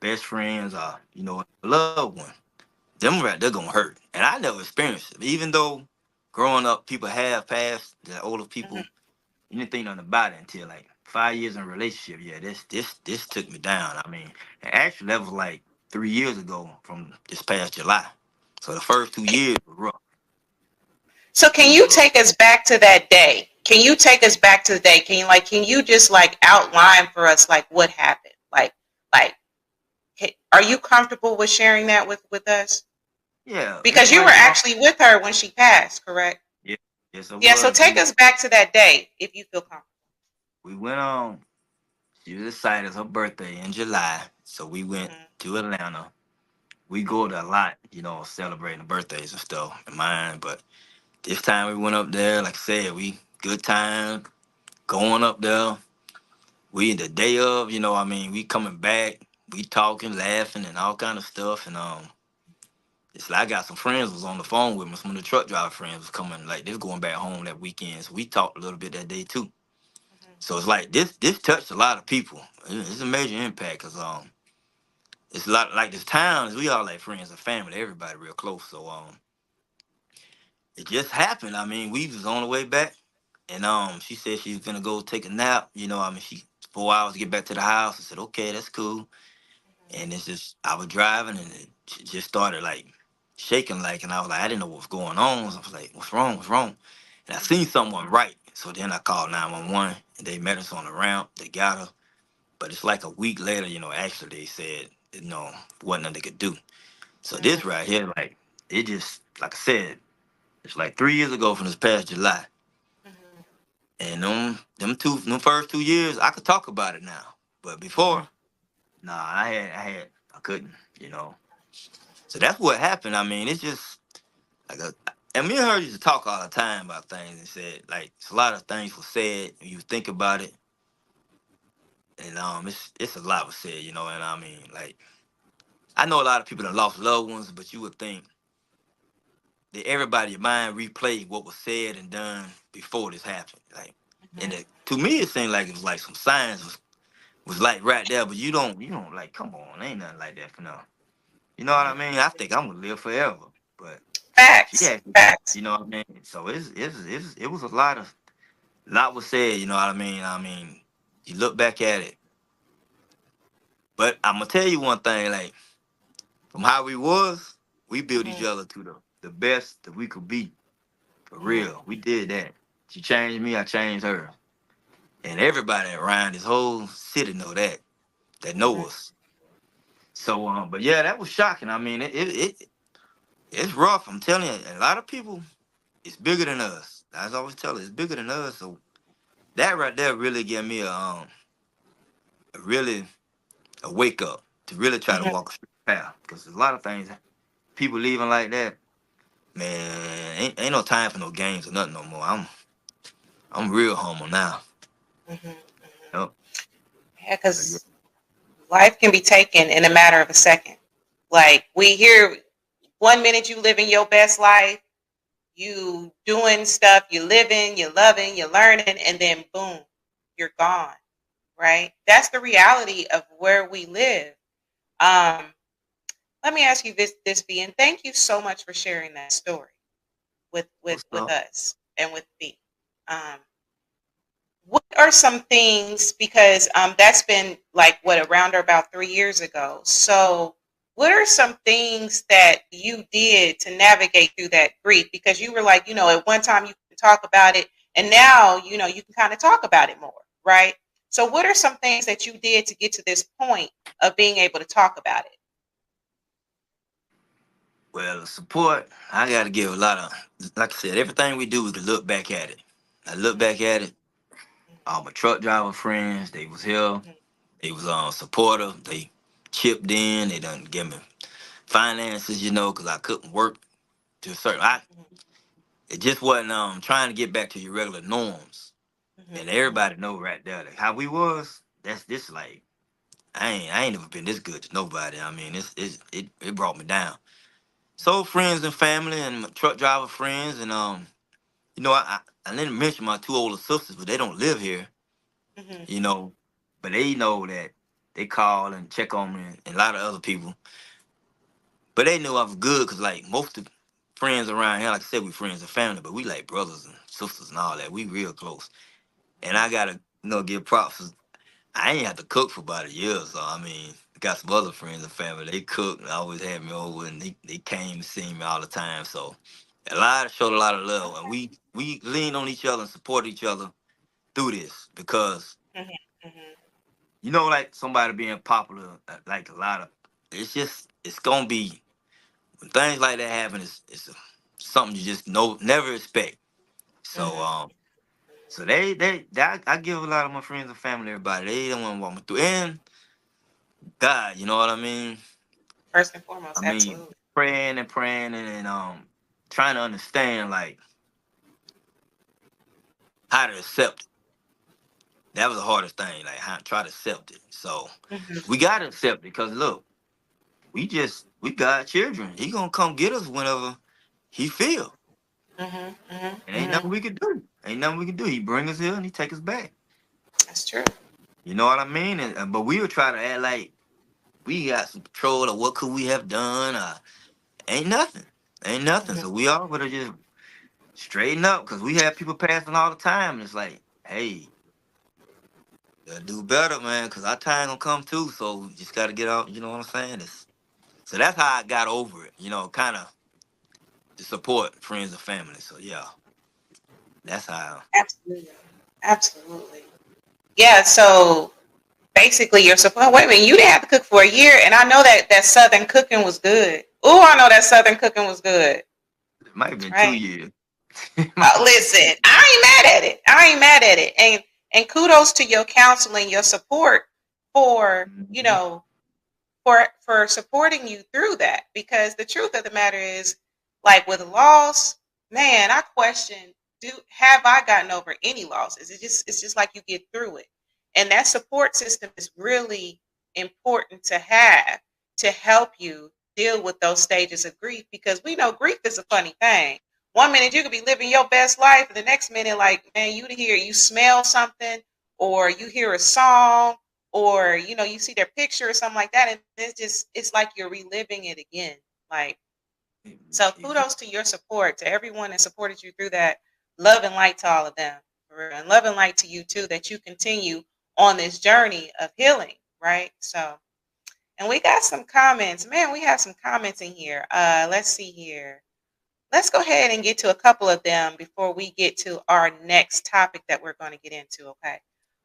best friends, or a loved one. Them right, they're gonna hurt. And I never experienced it. Even though growing up people have passed, the older people, Mhm. you didn't think nothing about it until like 5 years in a relationship. Yeah, this took me down. I mean, and actually that was like 3 years ago from this past July. So the first 2 years were rough. So It can was you rough. take us back to that day? Can you take us back to the day? Can you just like outline for us like what happened? Like are you comfortable with sharing that with us? Yeah, it's Because you were like actually with her when she passed, correct? yeah, yes it Yeah, so was. take us back to that day if you feel comfortable. We went on. She was excited. It's her birthday in July, so we went Mhm. to Atlanta. We go Mhm. to a lot, celebrating birthdays and stuff in mine. But this time we went up there. Like I said, we good time going up there. We the day of, we coming back. We talking, laughing, and all kind of stuff. And it's like I got some friends was on the phone with me. Some of the truck driver friends was coming. Like they was going back home that weekend. So we talked a little bit that day too. Mhm. So it's like this touched a lot of people. It's a major impact because it's a lot like this town. We all like friends and family. Everybody real close. So it just happened. I mean, we was on the way back, and she said she was gonna go take a nap. She 4 hours to get back to the house. I said, okay, that's cool. And it's just I was driving, and it just started like shaking, like, and I was like, I didn't know what was going on. So I was like, what's wrong? What's wrong? And I seen Mhm. someone right. So then I called 911, and they met us on the ramp. They got her. But it's like a week later, actually they said, wasn't nothing they could do. So this Mhm. right here, like, it just, like I said, it's like 3 years ago from this past July. Mhm. And them first 2 years, I could talk about it now. But Mhm. before, nah, I couldn't. So that's what happened. I mean, it's just like and me and her used to talk all the time about things and said, like, it's a lot of things were said, and you think about it, and it's a lot was said, and I mean, like, I know a lot of people that lost loved ones, but you would think that everybody in your mind replay what was said and done before this happened. Like, and Mhm. to me, it seemed like it was like some signs was like right there, but you don't like, come on, ain't nothing like that for now. You know what I Mhm. mean? I think I'm gonna live forever, but she Facts. had, Facts. you know what I mean? So it was a lot was said. You know what I mean? I mean, you look back at it, but I'm gonna tell you one thing, like from how we was, we built each Mhm. other to the best that we could be. For Mhm. real, we did that. She changed me, I changed her, and everybody around this whole city that know Mhm. us. So, but yeah, that was shocking. I mean, it's rough. I'm telling you, a lot of people, it's bigger than us. As I always tell her, it's bigger than us. So that right there really gave me a really a wake up to really try to Mhm. walk a straight path. Because there's a lot of things people leaving like that, man, ain't no time for no games or nothing no more. I'm real humble now. Mm-hmm. Yep. Yeah, because life can be taken in a matter of a second. Like we hear, 1 minute you living your best life, you doing stuff, you living, you loving, you learning, and then boom, you're gone. Right? That's the reality of where we live. Um, Let me ask you this, B, and thank you so much for sharing that story with What's up? us and with B. Um, what are some things, because that's been like what, around or about 3 years ago. So what are some things that you did to navigate through that grief? Because you were like, at one time you can talk about it, and now you can kind of talk about it more, right? So what are some things that you did to get to this point of being able to talk about it? Well, support, I got to give a lot of, like I said, everything we do is to look back at it. I look back at it. All my truck driver friends, they was here. Mhm, They was supportive. They chipped in. They done give me finances, because I couldn't work to a certain. mhm, It just wasn't trying to get back to your regular norms. mhm, And mhm, everybody know right there like, how we was. That's this like I ain't never been this good to nobody. I mean, it brought me down. So friends and family and my truck driver friends and I didn't mention my two older sisters, but they don't live here, mhm, you know. But they know that they call and check on me and a lot of other people. But they knew I was good because like most of the friends around here, like I said, we friends and family, but we like brothers and sisters and all that. We real close. And mhm, I gotta, give props. I ain't have to cook for about a year, so I mean, I got some other friends and family. They cooked and always had me over, and they came to see me all the time. So showed a lot of love, and we leaned on each other and supported each other through this because mhm, mhm, like somebody being popular, like a lot of, it's gonna be when things like that happen. It's something you just never expect. So mhm. so I give a lot of my friends and family, everybody, they don't want to walk me through, and God, you know what I mean. First and I foremost, mean, absolutely. praying and trying to understand like how to accept it. That was the hardest thing, like how to try to accept it. So Mhm, we gotta accept it because look, we got children. He gonna come get us whenever he feel. mhm, mhm, And ain't mhm. nothing we can do. Ain't nothing we can do. He bring us here and he take us back. That's true. You know what I mean? And, but we would try to act like we got some control of what could we have done. Ain't nothing. Ain't nothing. Mhm, So we all better just straighten up because we have people passing all the time. And it's like, hey, gotta do better, man, because our time gonna come too. So we just gotta get out. You know what I'm saying? So that's how I got over it. Kind of to support friends and family. So yeah, that's how. absolutely. Absolutely. Yeah, so basically you're supposed, wait a minute, you didn't have to cook for a year, and I know that southern cooking was good. Oh, I know that southern cooking was good. It might have been two Right. years. It might have been Listen, I ain't mad at it. I ain't mad at it. And kudos to your counseling, your support for, Mhm. for supporting you through that, because the truth of the matter is, like with loss, man, I question, do have I gotten over any losses? It's just like you get through it, and that support system is really important to have to help you deal with those stages of grief, because we know grief is a funny thing. 1 minute you could be living your best life, and the next minute, like, man, you smell something, or you hear a song, or you see their picture or something like that, and it's like you're reliving it again. Like, so Exactly. kudos to your support, to everyone that supported you through that. Love and light to all of them, for real. And love and light to you too, that you continue on this journey of healing, right? So, and we got some comments, man. We have some comments in here. Let's see here. Let's go ahead and get to a couple of them before we get to our next topic that we're going to get into. Okay.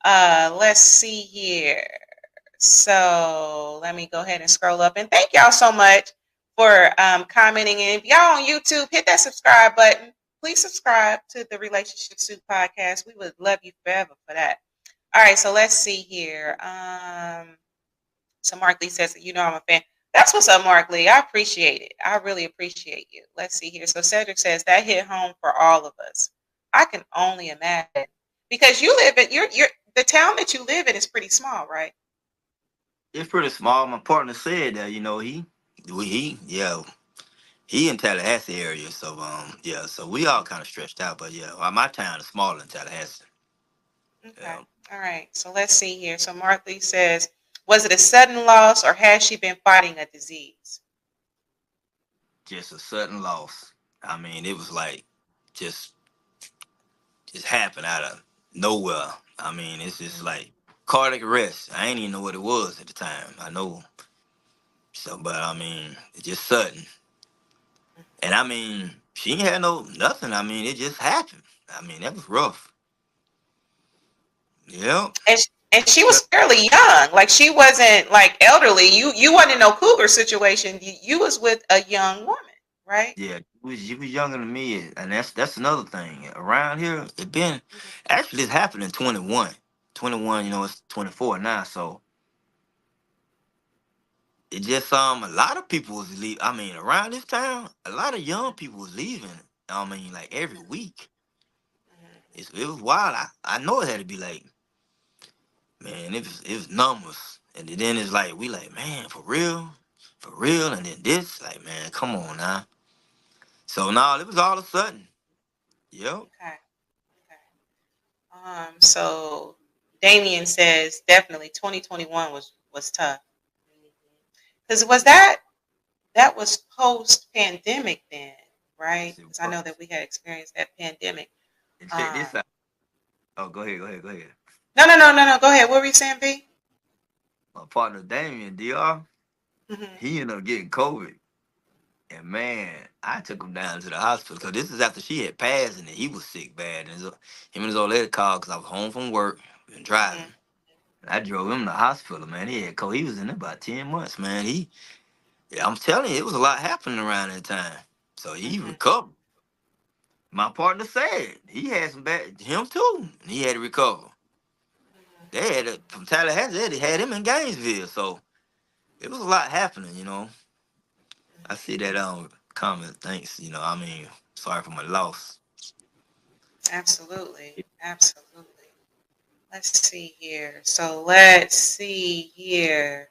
Let's see here. So let me go ahead and scroll up, and thank y'all so much for commenting. And if y'all on YouTube, hit that subscribe button. Please subscribe to the Relationship Soup podcast. We would love you forever for that. All right, so let's see here. So Mark Lee says, I'm a fan. That's what's up, Mark Lee. I appreciate it. I really appreciate you. Let's see here. So Cedric says that hit home for all of us. I can only imagine. Because you live in you're the town that you live in is pretty small, right? It's pretty small. My partner said that, yeah, he in Tallahassee area, so yeah, so we all kind of stretched out, but yeah, my town is smaller than Tallahassee. Okay. Yeah, All right. So let's see here. So Markley says, was it a sudden loss or has she been fighting a disease? just a sudden loss. I mean, it was like just just happened out of nowhere. I mean, it's just like cardiac arrest. I ain't even know what it was at the time. I know so, but I mean, it's just sudden. And I mean, she ain't had no nothing. I mean, it just happened. I mean, that was rough. Yep. And she was fairly young. Like she wasn't like elderly. You wasn't in no cougar situation. You was with a young woman, right? Yeah, you was younger than me, and that's another thing. Around here, it been actually it's happened in 21. 21, it's 24 now, so it just a lot of people was leaving. I mean, around this time, a lot of young people was leaving. I mean, like every week. It was wild. I know it had to be like, man, it was numbers. And then it's like we like, man, for real, and then this, like, man, come on now. So now it was all of a sudden. Yep. Okay. Okay. So Damien says definitely 2021 was tough. Because that was post pandemic then, right? Yes, it Because I know that was. we had experienced that pandemic. And check Um, this out. Oh, go ahead. no. Go ahead. What were you saying, B? My partner Damien, DR, Mm-hmm. he ended up getting COVID. And man, I took him down to the hospital because this is after she had passed and he was sick bad. And him and his old lady called because I was home from work and driving. Mm-hmm. And I drove him to the hospital, man. He had COVID. He was in there about 10 months, man. Yeah, I'm telling you, it was a lot happening around that time. So he Mm-hmm. recovered. My partner said he had some bad, him too. And he had to recover. They had it from Tallahassee, they had him in Gainesville. So it was a lot happening. I see that comment. Thanks. I mean, sorry for my loss. Absolutely. Absolutely. Let's see here. So let's see here.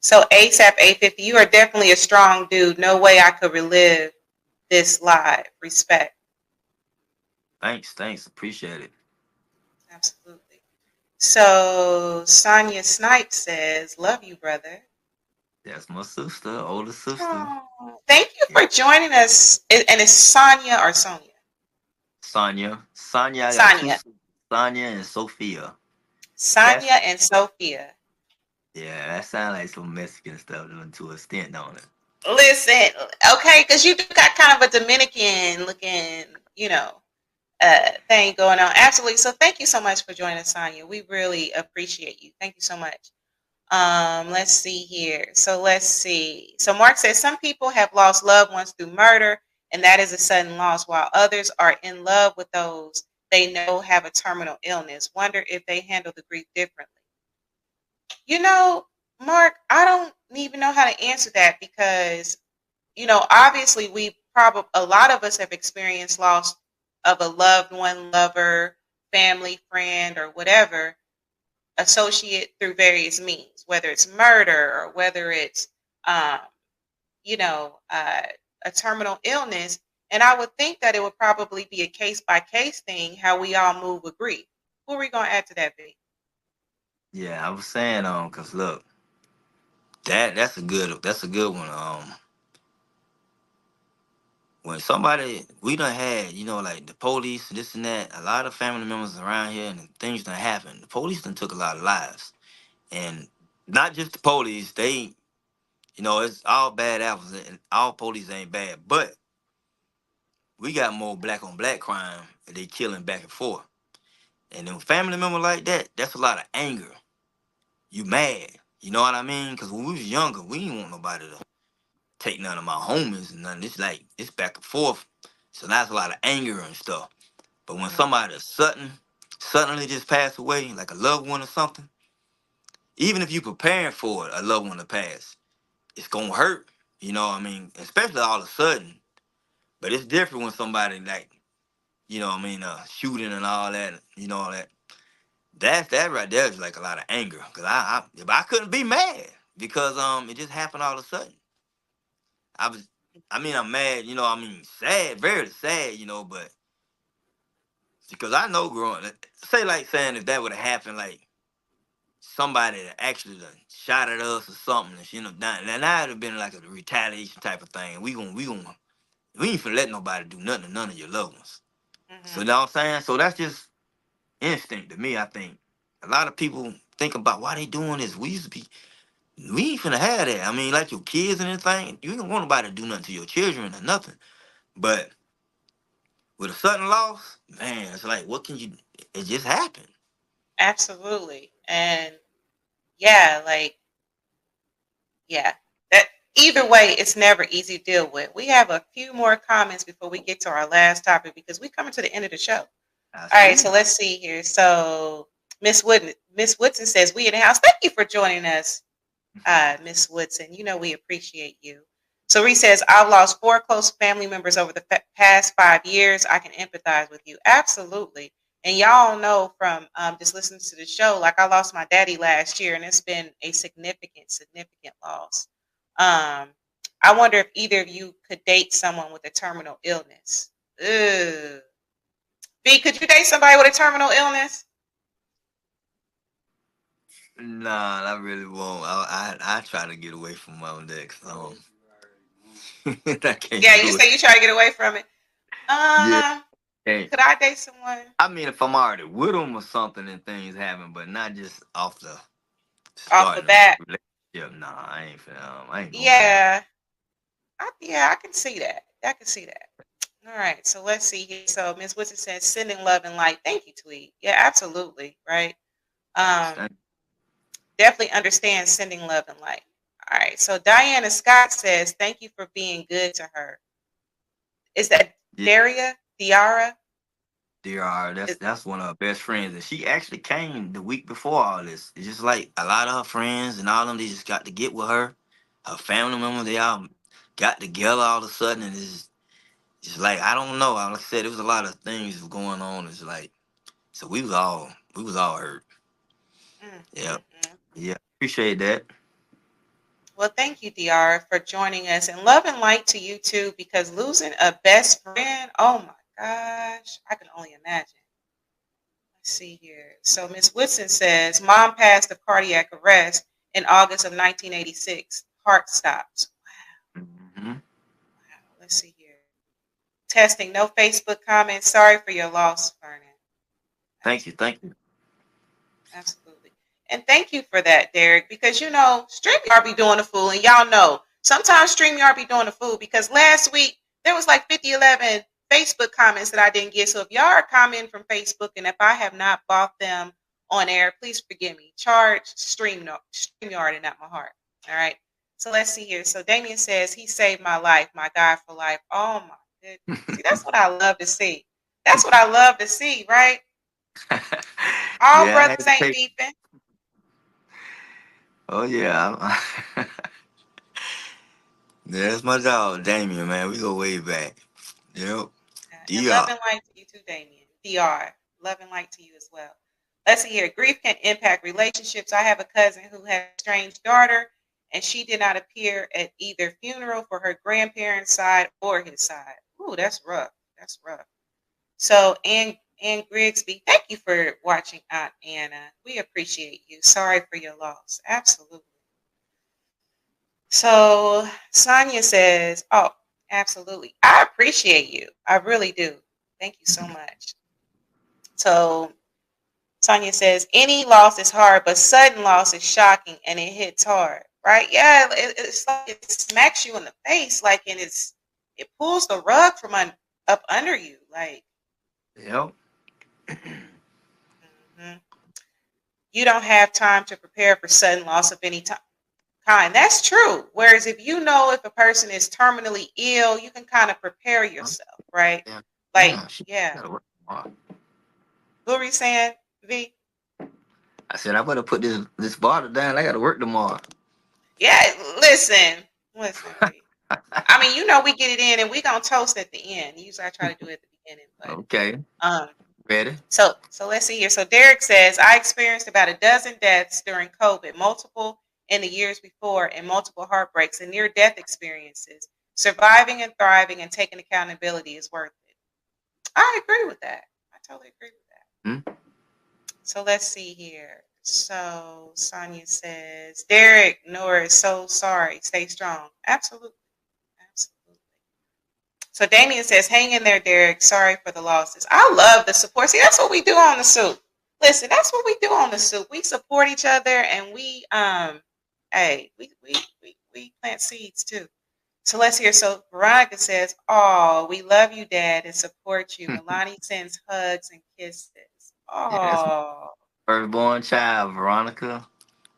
So ASAP 850, you are definitely a strong dude. No way I could relive this live. Respect. Thanks. Appreciate it. Absolutely. So Sonia Snipe says, love you, brother. That's my sister, older sister. Oh, thank you Yeah. for joining us. And it's Sonia or Sonia? Sonia. Sonia, I got two Sonia. sisters, Sonia and Sophia. Sonia That's and Sophia. yeah, that sounds like some Mexican stuff to a extent, don't it? Listen, okay, because you do got kind of a Dominican looking, thing going on. Absolutely. So thank you so much for joining us, Sonia. We really appreciate you. Thank you so much. Let's see here. So let's see. So Mark says some people have lost loved ones through murder, and that is a sudden loss, while others are in love with those they know have a terminal illness. Wonder if they handle the grief differently. You know, Mark, I don't even know how to answer that because, obviously we probably a lot of us have experienced loss of a loved one, lover, family, friend, or whatever associate through various means, whether it's murder or whether it's, um, you know, uh, a terminal illness. And I would think that it would probably be a case by case thing how we all move with grief. Who are we going to add to that, B? Yeah, I was saying, cause look, that's a good one. When somebody we done had, like the police, this and that, a lot of family members around here, and things done happened. The police done took a lot of lives, and not just the police. It's all bad apples, and all police ain't bad, but we got more black on black crime, and they killing back and forth. And then family member like that, that's a lot of anger. You mad, you know what I mean? Because when we was younger, we didn't want nobody to take none of my homies and nothing. It's like it's back and forth. So that's a lot of anger and stuff. But when Mm-hmm. somebody suddenly just passed away, like a loved one or something, even if you preparing for it, a loved one to pass, it's gonna hurt. You know what I mean? Especially all of a sudden. But it's different when somebody like you know what I mean, shooting and all that, all that. That right there is like a lot of anger. Cause if I couldn't be mad because it just happened all of a sudden. I was, I mean, I'm mad, sad, very sad, but because I know growing, say like saying if that would have happened, like somebody that actually done shot at us or something, now it'd have been like a retaliation type of thing. We ain't finna let nobody do nothing to none of your loved ones. So you Hmm. know what I'm saying? So that's just instinct to me. I think a lot of people think about why they doing this. We ain't finna have that. I mean, like your kids and everything, you don't want nobody to do nothing to your children or nothing. But with a sudden loss, man, it's like, what can you? It just happened. Absolutely. And yeah, like, yeah, that either way, it's never easy to deal with. We have a few more comments before we get to our last topic because we're coming to the end of the show. I All right, see. so let's see here. So Miss Woodson says, "We in the house." Thank you for joining us, Miss Woodson. You know we appreciate you. So Reese says, "I've lost four close family members over the past 5 years. I can empathize with you, absolutely." And y'all know from just listening to the show, like I lost my daddy last year, and it's been a significant loss. I wonder if either of you could date someone with a terminal illness. Ugh. B, could you date somebody with a terminal illness? Nah, I really won't. I try to get away from my own decks. I can't Yeah, you do it. say you try to get away from it. Yeah, Um, can't. could I date someone I mean, if I'm already with them or something and things happen, but not just off the off the starting a bat? relationship. Nah, I ain't going there. Yeah, yeah, I can see that. I can see that. All right, so let's see here. So Miss Woodson says, "Sending love and light." Thank you, Tweet. Yeah, absolutely. Right. Thanks. Um, definitely understand sending love and light. All right. So Diana Scott says, "Thank you for being good to her." Is that Yeah, Daria? Diara? dear R, that's Is, that's one of her best friends, and she actually came the week before all this. It's just like a lot of her friends and all of them, they just got to get with her. Her family members, they all got together all of a sudden, and it's like I don't know. Like I said, there was a lot of things going on. It's like so we was all hurt. mm, Yeah, mm, mm. yeah, appreciate that. Well, thank you, DR, for joining us. And love and light to you too, because losing a best friend, oh my gosh, I can only imagine. Let's see here. So Miss Woodson says, "Mom passed of cardiac arrest in August of 1986. Heart stops." Hmm. Wow. Let's see here. Testing, no Facebook comments. Sorry for your loss, Vernon. Thank you, thank you. Absolutely. And thank you for that, Derek, because StreamYard be doing the fool, and y'all know sometimes StreamYard be doing the fool because last week there was like 5011 Facebook comments that I didn't get. So if y'all are commenting from Facebook and if I have not bought them on air, please forgive me. Charge StreamYard and not my heart. All right. So let's see here. So Damien says, "He saved my life, my God for life." Oh my goodness. See, that's what I love to see. That's what I love to see, right? All Yeah, I had brothers to ain't take. beefing. Oh yeah, that's my dog, Damien. Man, we go way back. Yep. And love Dr. and light to you too, Damien. DR. Love and light to you as well. Let's see here. Grief can impact relationships. I have a cousin who has a strange daughter, and she did not appear at either funeral for her grandparents' side or his side. Ooh, that's rough. That's rough. So, Ann Grigsby, thank you for watching Aunt Anna. We appreciate you. Sorry for your loss. Absolutely. So Sonia says, "Oh, absolutely. I appreciate you. I really do. Thank you so much." So Sonia says, "Any loss is hard, but sudden loss is shocking and it hits hard." Right? Yeah, it's like it smacks you in the face, like, and it pulls the rug from up under you. Like, Yep. mhm. You don't have time to prepare for sudden loss of any kind. That's true. Whereas if you know if a person is terminally ill, you can kind of prepare yourself, right? Yeah. Like, Yeah. She yeah. gotta work tomorrow. What were you saying, V? I said I better put this bottle down. I gotta work tomorrow. Yeah, listen, V. I mean, we get it in and we gonna toast at the end. Usually I try to do it at the in it. But Okay. um, Ready? so let's see here. So Derek says, I experienced about a dozen deaths during COVID, multiple in the years before, and multiple heartbreaks and near death experiences. Surviving and thriving and taking accountability is worth it. I agree with that. I totally agree with that. Hmm? So let's see here. So Sonia says, Derek Norris, so sorry. Stay strong. Absolutely. Absolutely. So Damien says, hang in there, Derek. Sorry for the losses. I love the support. See, that's what we do on the soup. Listen, that's what we do on the soup. We support each other and we plant seeds too. So let's hear. So Veronica says, oh, we love you, Dad, and support you. Milani sends hugs and kisses. Yeah, that's my Oh. firstborn child, Veronica.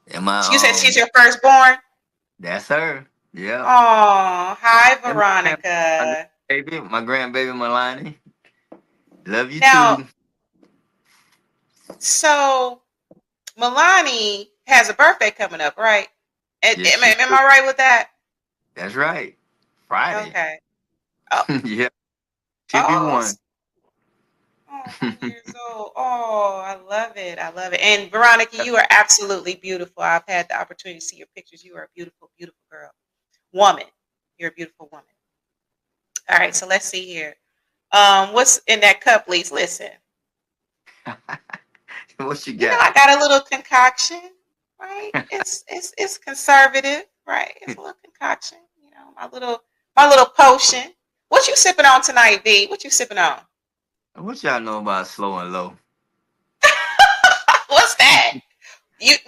And my You said she's your firstborn? that's her. Yep. Oh, hi, And my Veronica. grandbaby Milani. Love you Now, too. so Milani has a birthday coming up, right? Am, Yes, am she am do. I right with that? That's right. Friday. Okay. Oh, Yeah. She'll be oh, one. 1 years old. Oh, I love it. I love it. And Veronica, you are absolutely beautiful. I've had the opportunity to see your pictures. You are a beautiful, beautiful girl. Woman. You're a beautiful woman. All right, so let's see here. What's in that cup, please? Listen. What you You know, got? I got a little concoction, right? It's conservative, right? It's a little concoction, you know, my little potion. What you sipping on tonight, V? What you sipping on? What y'all know about slow and low? What's that?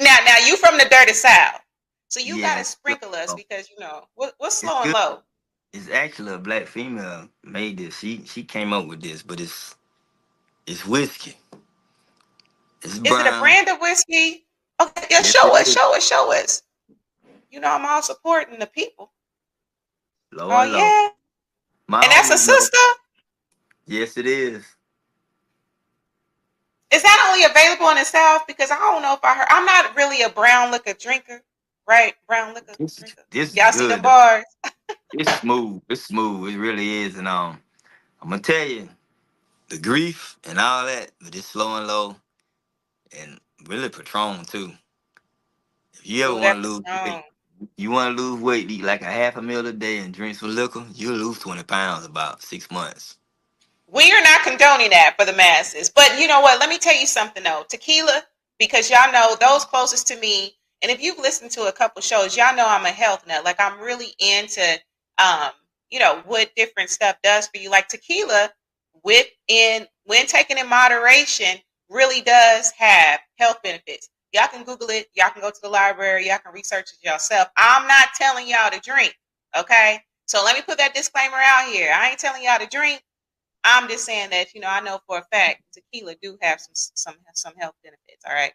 Now you from the dirty south, so you Yeah, gotta slow sprinkle us and low. because you know what's It's slow and good. low. It's actually a black female made this. She came up with this, but it's whiskey. It's Is it a brown. brand of whiskey? Okay, yeah, Yes, it show us, is. show us, show us. You know I'm all supporting the people. Low Oh and low. yeah, My and that's a homies know. sister. Yes, it is. Is that only available in the South? Because I don't know if I heard. I'm not really a brown liquor drinker, right? Brown liquor drinker. This is Y'all see them good though. bars? It's smooth. It's smooth. It really is. And I'm gonna tell you the grief and all that, but it's slow and low, and really Patron too. If you ever Ooh, want that to lose Patron. weight, you want to lose weight, eat like a half a meal a day and drink some liquor, you'll lose 20 pounds about 6 months. We are not condoning that for the masses. But you know what? Let me tell you something though. Tequila, because y'all know those closest to me, and if you've listened to a couple shows, y'all know I'm a health nut. Like I'm really into um, what different stuff does for you. Like tequila when taken in moderation really does have health benefits. Y'all can Google it, y'all can go to the library, y'all can research it yourself. I'm not telling y'all to drink. Okay. So let me put that disclaimer out here. I ain't telling y'all to drink. I'm just saying that I know for a fact tequila do have some health benefits. All right.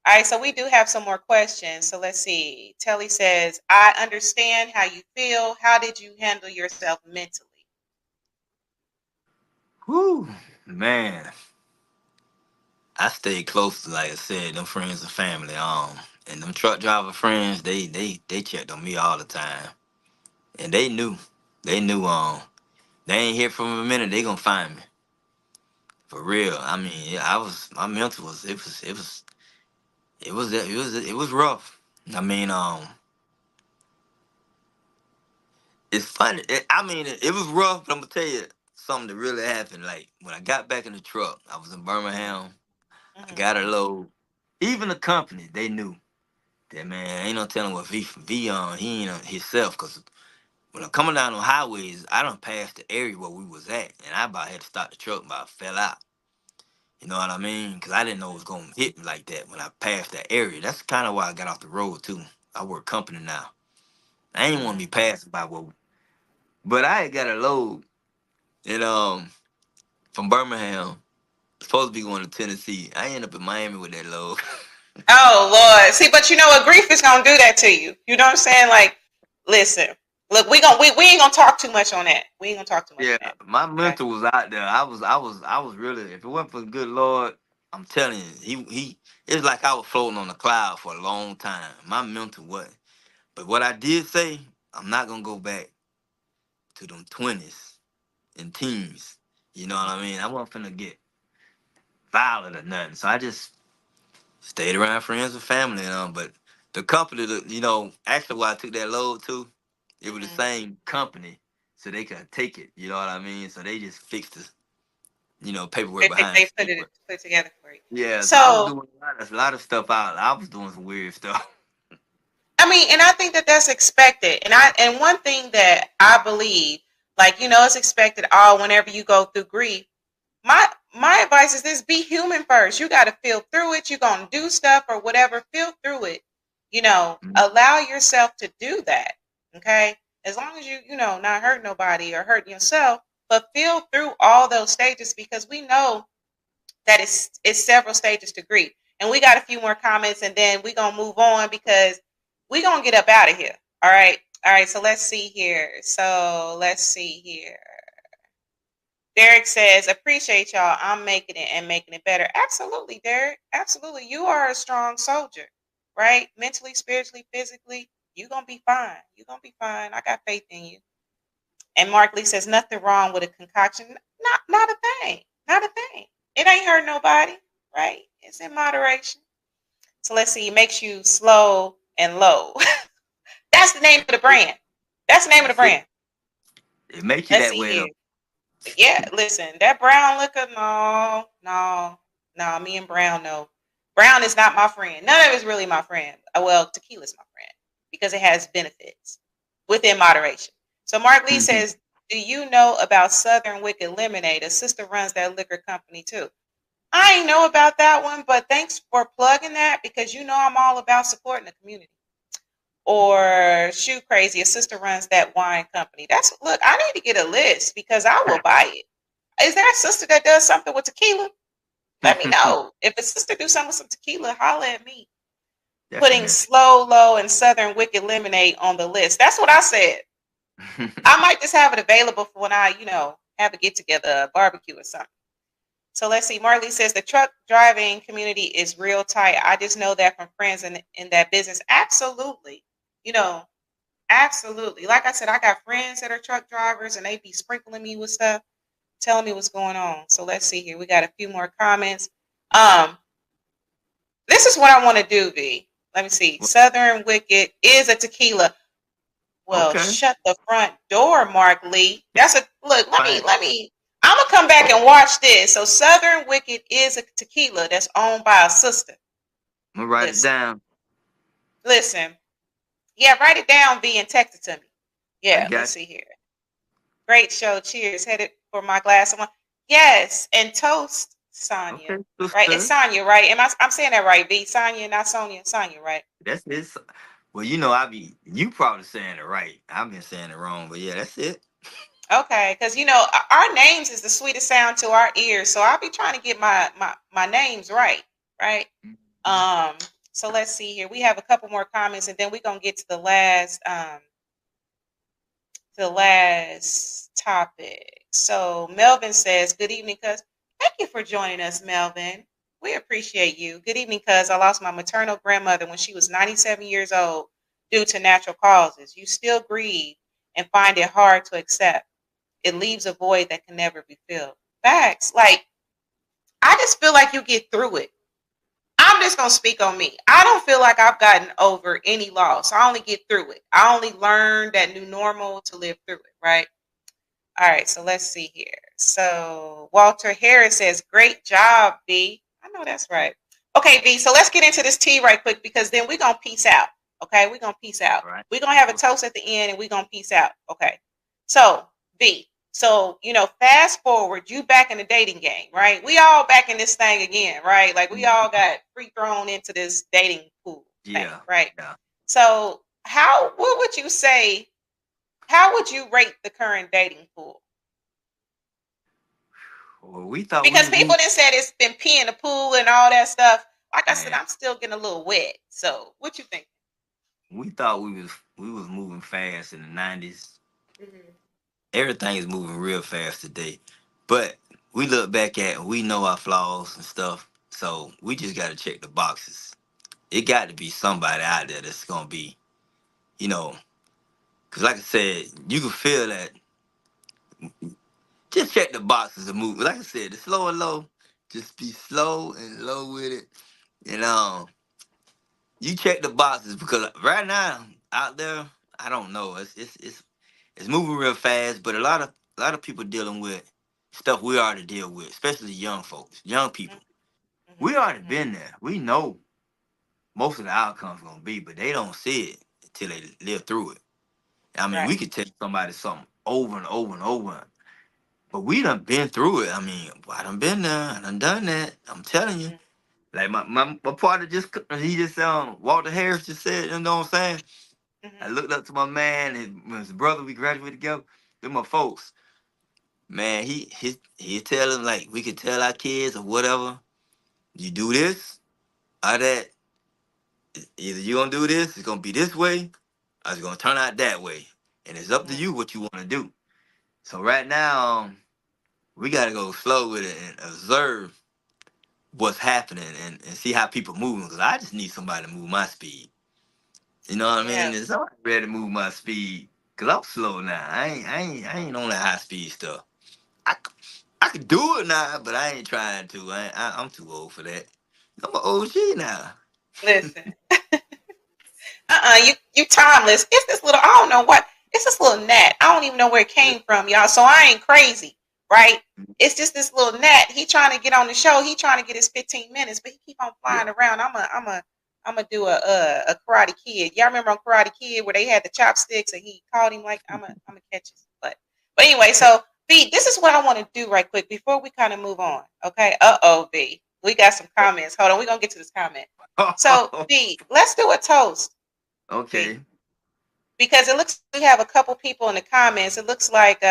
All right, so we do have some more questions. So let's see. Telly says, I understand how you feel. How did you handle yourself mentally? Whew, man. I stay close to, like I said, them friends and family. And them truck driver friends, they checked on me all the time, and they knew. They ain't hear from me a minute. They gonna find me for real. I mean, yeah, my mental was it was rough. I mean, it's funny. It was rough, but I'm gonna tell you something that really happened. Like when I got back in the truck, I was in Birmingham. I Mm-hmm. got a load. Even the company, they knew that man ain't no telling what V on. He ain't on himself. Cause when I'm coming down on highways, I done passed the area where we was at, and I about had to stop the truck, but I fell out. You know what I mean? Cause I didn't know it was gonna hit me like that when I passed that area. That's kind of why I got off the road too. I work company now. I ain't want to Mm-hmm. be passing by what, but I had got a load and from Birmingham, supposed to be going to Tennessee. I end up in Miami with that load. Oh Lord. See, but you know what? Grief is gonna do that to you. You know what I'm saying? Like, listen, look, we ain't gonna talk too much on that. We ain't gonna talk too much Yeah, on that. my Okay. mental was out there. I was really. If it wasn't for the good Lord, I'm telling you, he. It's like I was floating on a cloud for a long time. My mental wasn't. But what I did say, I'm not gonna go back to them 20s and teens. You know what I mean? I wasn't finna get violent or nothing. So I just stayed around friends and family and but the company that actually why I took that load too, it was the Hmm. same company. So they could take it, you know what I mean? So they just fixed the, paperwork behind They the scene. But put it together for you. yeah, so I was So doing a lot of stuff out. I was doing some weird stuff. I mean, and I think that that's expected. And one thing that I believe, like it's expected. All whenever you go through grief, my advice is this: be human first. You got to feel through it. You're gonna do stuff or whatever. Feel through it. Allow yourself to do that. Okay, as long as you not hurt nobody or hurt yourself, but feel through all those stages because we know that it's several stages to grief. And we got a few more comments, and then we're gonna move on because we're gonna get up out of here. All right. So let's see here. Derek says, "Appreciate y'all. I'm making it and making it better." Absolutely, Derek. Absolutely, you are a strong soldier, right? Mentally, spiritually, physically, you're gonna be fine. You're gonna be fine. I got faith in you. And Mark Lee says, "Nothing wrong with a concoction. Not a thing. Not a thing. It ain't hurt nobody, right? It's in moderation." So let's see. It makes you slow and low. That's the name of the brand. That's the name of the That's it. brand. It makes you Let's that see way here. though. Yeah, listen, that brown liquor, no, no, no. Me and Brown, no. Brown is not my friend. None of it's really my friend. Well, tequila's my friend because it has benefits within moderation. So Mark Lee Mhm. says, "Do you know about Southern Wicked Lemonade? A sister runs that liquor company too." I ain't know about that one, but thanks for plugging that because I'm all about supporting the community. Or Shoe Crazy, a sister runs that wine company. Look, I need to get a list because I will buy it. Is there a sister that does something with tequila? Let me know. If a sister do something with some tequila, holla at me. Putting Definitely. Slow Low and Southern Wicked Lemonade on the list. That's what I said. I might just have it available for when I have a get together, a barbecue or something. So let's see. Marley says the truck driving community is real tight. I just know that from friends in that business. Absolutely. You know, absolutely. Like I said, I got friends that are truck drivers and they be sprinkling me with stuff, telling me what's going on. So let's see here. We got a few more comments. Um, this is what I want to do, V. Let me see. Southern Wicked is a tequila. Well, Okay. shut the front door, Mark Lee. That's a look. Right. Let me. I'm gonna come back and watch this. So, Southern Wicked is a tequila that's owned by a sister. I'm gonna write it Listen, down. listen. Yeah, write it down, V, and text it to me. I Yeah, let's got see here. Great show. Cheers. Headed for my glass of wine. Yes, and toast, you. Sonia. Okay, Right? It's sister. Sonia, right? I'm saying that right, V? Sonia, not Sonia. Sonia, right? That's it. Well, you probably saying it right. I've been saying it wrong, but yeah, that's it. Okay, because our names is the sweetest sound to our ears, so I'll be trying to get my names right, right? Mhm. Um, so let's see here. We have a couple more comments, and then we're gonna get to the last topic. So Melvin says, "Good evening, cuz." Thank you for joining us, Melvin. We appreciate you. Good evening, cuz. I lost my maternal grandmother when she was 97 years old due to natural causes. You still grieve and find it hard to accept. It leaves a void that can never be filled. Facts. Like, I just feel like you get through it. I'm just gonna speak on me. I don't feel like I've gotten over any loss. I only get through it. I only learned that new normal to live through it, right? All right, so let's see here. So Walter Harris says, "Great job, B." I know that's right. Okay, B. So let's get into this tea right quick because then we're gonna peace out. Okay, we're gonna peace out. All right. We're gonna Let's have a go. toast at the end and we're gonna peace out. Okay. So B. So fast forward, you back in the dating game, right? We all back in this thing again, right? Like we all got free thrown into this dating pool thing, Yeah. right? Yeah. So what would you say? How would you rate the current dating pool? Well, we thought we Because was people moving. that said it's been pee in the pool and all that stuff. Like I said, Man, I'm still getting a little wet. So what you think? we thought we was moving fast in the '90s. Mhm. Everything is moving real fast today, but we look back at we know our flaws and stuff. So we just got to check the boxes. It got to be somebody out there that's gonna be, you know, because like I said, you can feel that just check the boxes of move. Like I said, the slow and low, just be slow and low with it. And you check the boxes because right now out there, I don't know. It's moving real fast, but a lot of people dealing with stuff we already deal with, especially young folks, young people. Mm-hmm, We already hmm been there. We know most of the outcomes gonna be, but they don't see it until they live through it. I mean, we Right. could tell somebody something over and over and over, but we done been through it. I mean, I done been there, I done that. I'm telling you. Like my partner he just Walter Harris just said, you know what I'm saying? I hmm looked up to my man and his brother, we graduated together. They're my folks. Man, he tell him like we could tell our kids or whatever, you do this or that. Either you gonna do this, it's gonna be this way, or it's gonna turn out that way. And it's up to hmm you what you wanna do. So right now, we gotta go slow with it and observe what's happening and see how people moving. Cause I just need somebody to move my speed. You know what I Yeah. mean? It's somebody ready to move my speed. Cause I'm slow now. I ain't on that high speed stuff. I, I could do it now, but I ain't trying to. I'm too old for that. I'm an OG now. Listen. You timeless. It's this little, I don't know what, it's this little gnat. I don't even know where it came from, y'all. So I ain't crazy, right? It's just this little gnat. He trying to get on the show. He trying to get his 15 minutes, but he keep on Yeah. flying around. I'm a do a Karate Kid. Y'all remember on Karate Kid where they had the chopsticks and he called him like I'm a catch his butt. But anyway, so V, this is what I want to do right quick before we kind of move on. Okay. V. We got some comments. Hold on, we're gonna get to this comment. So V, let's do a toast. V. Okay. Because it looks like we have a couple people in the comments. It looks like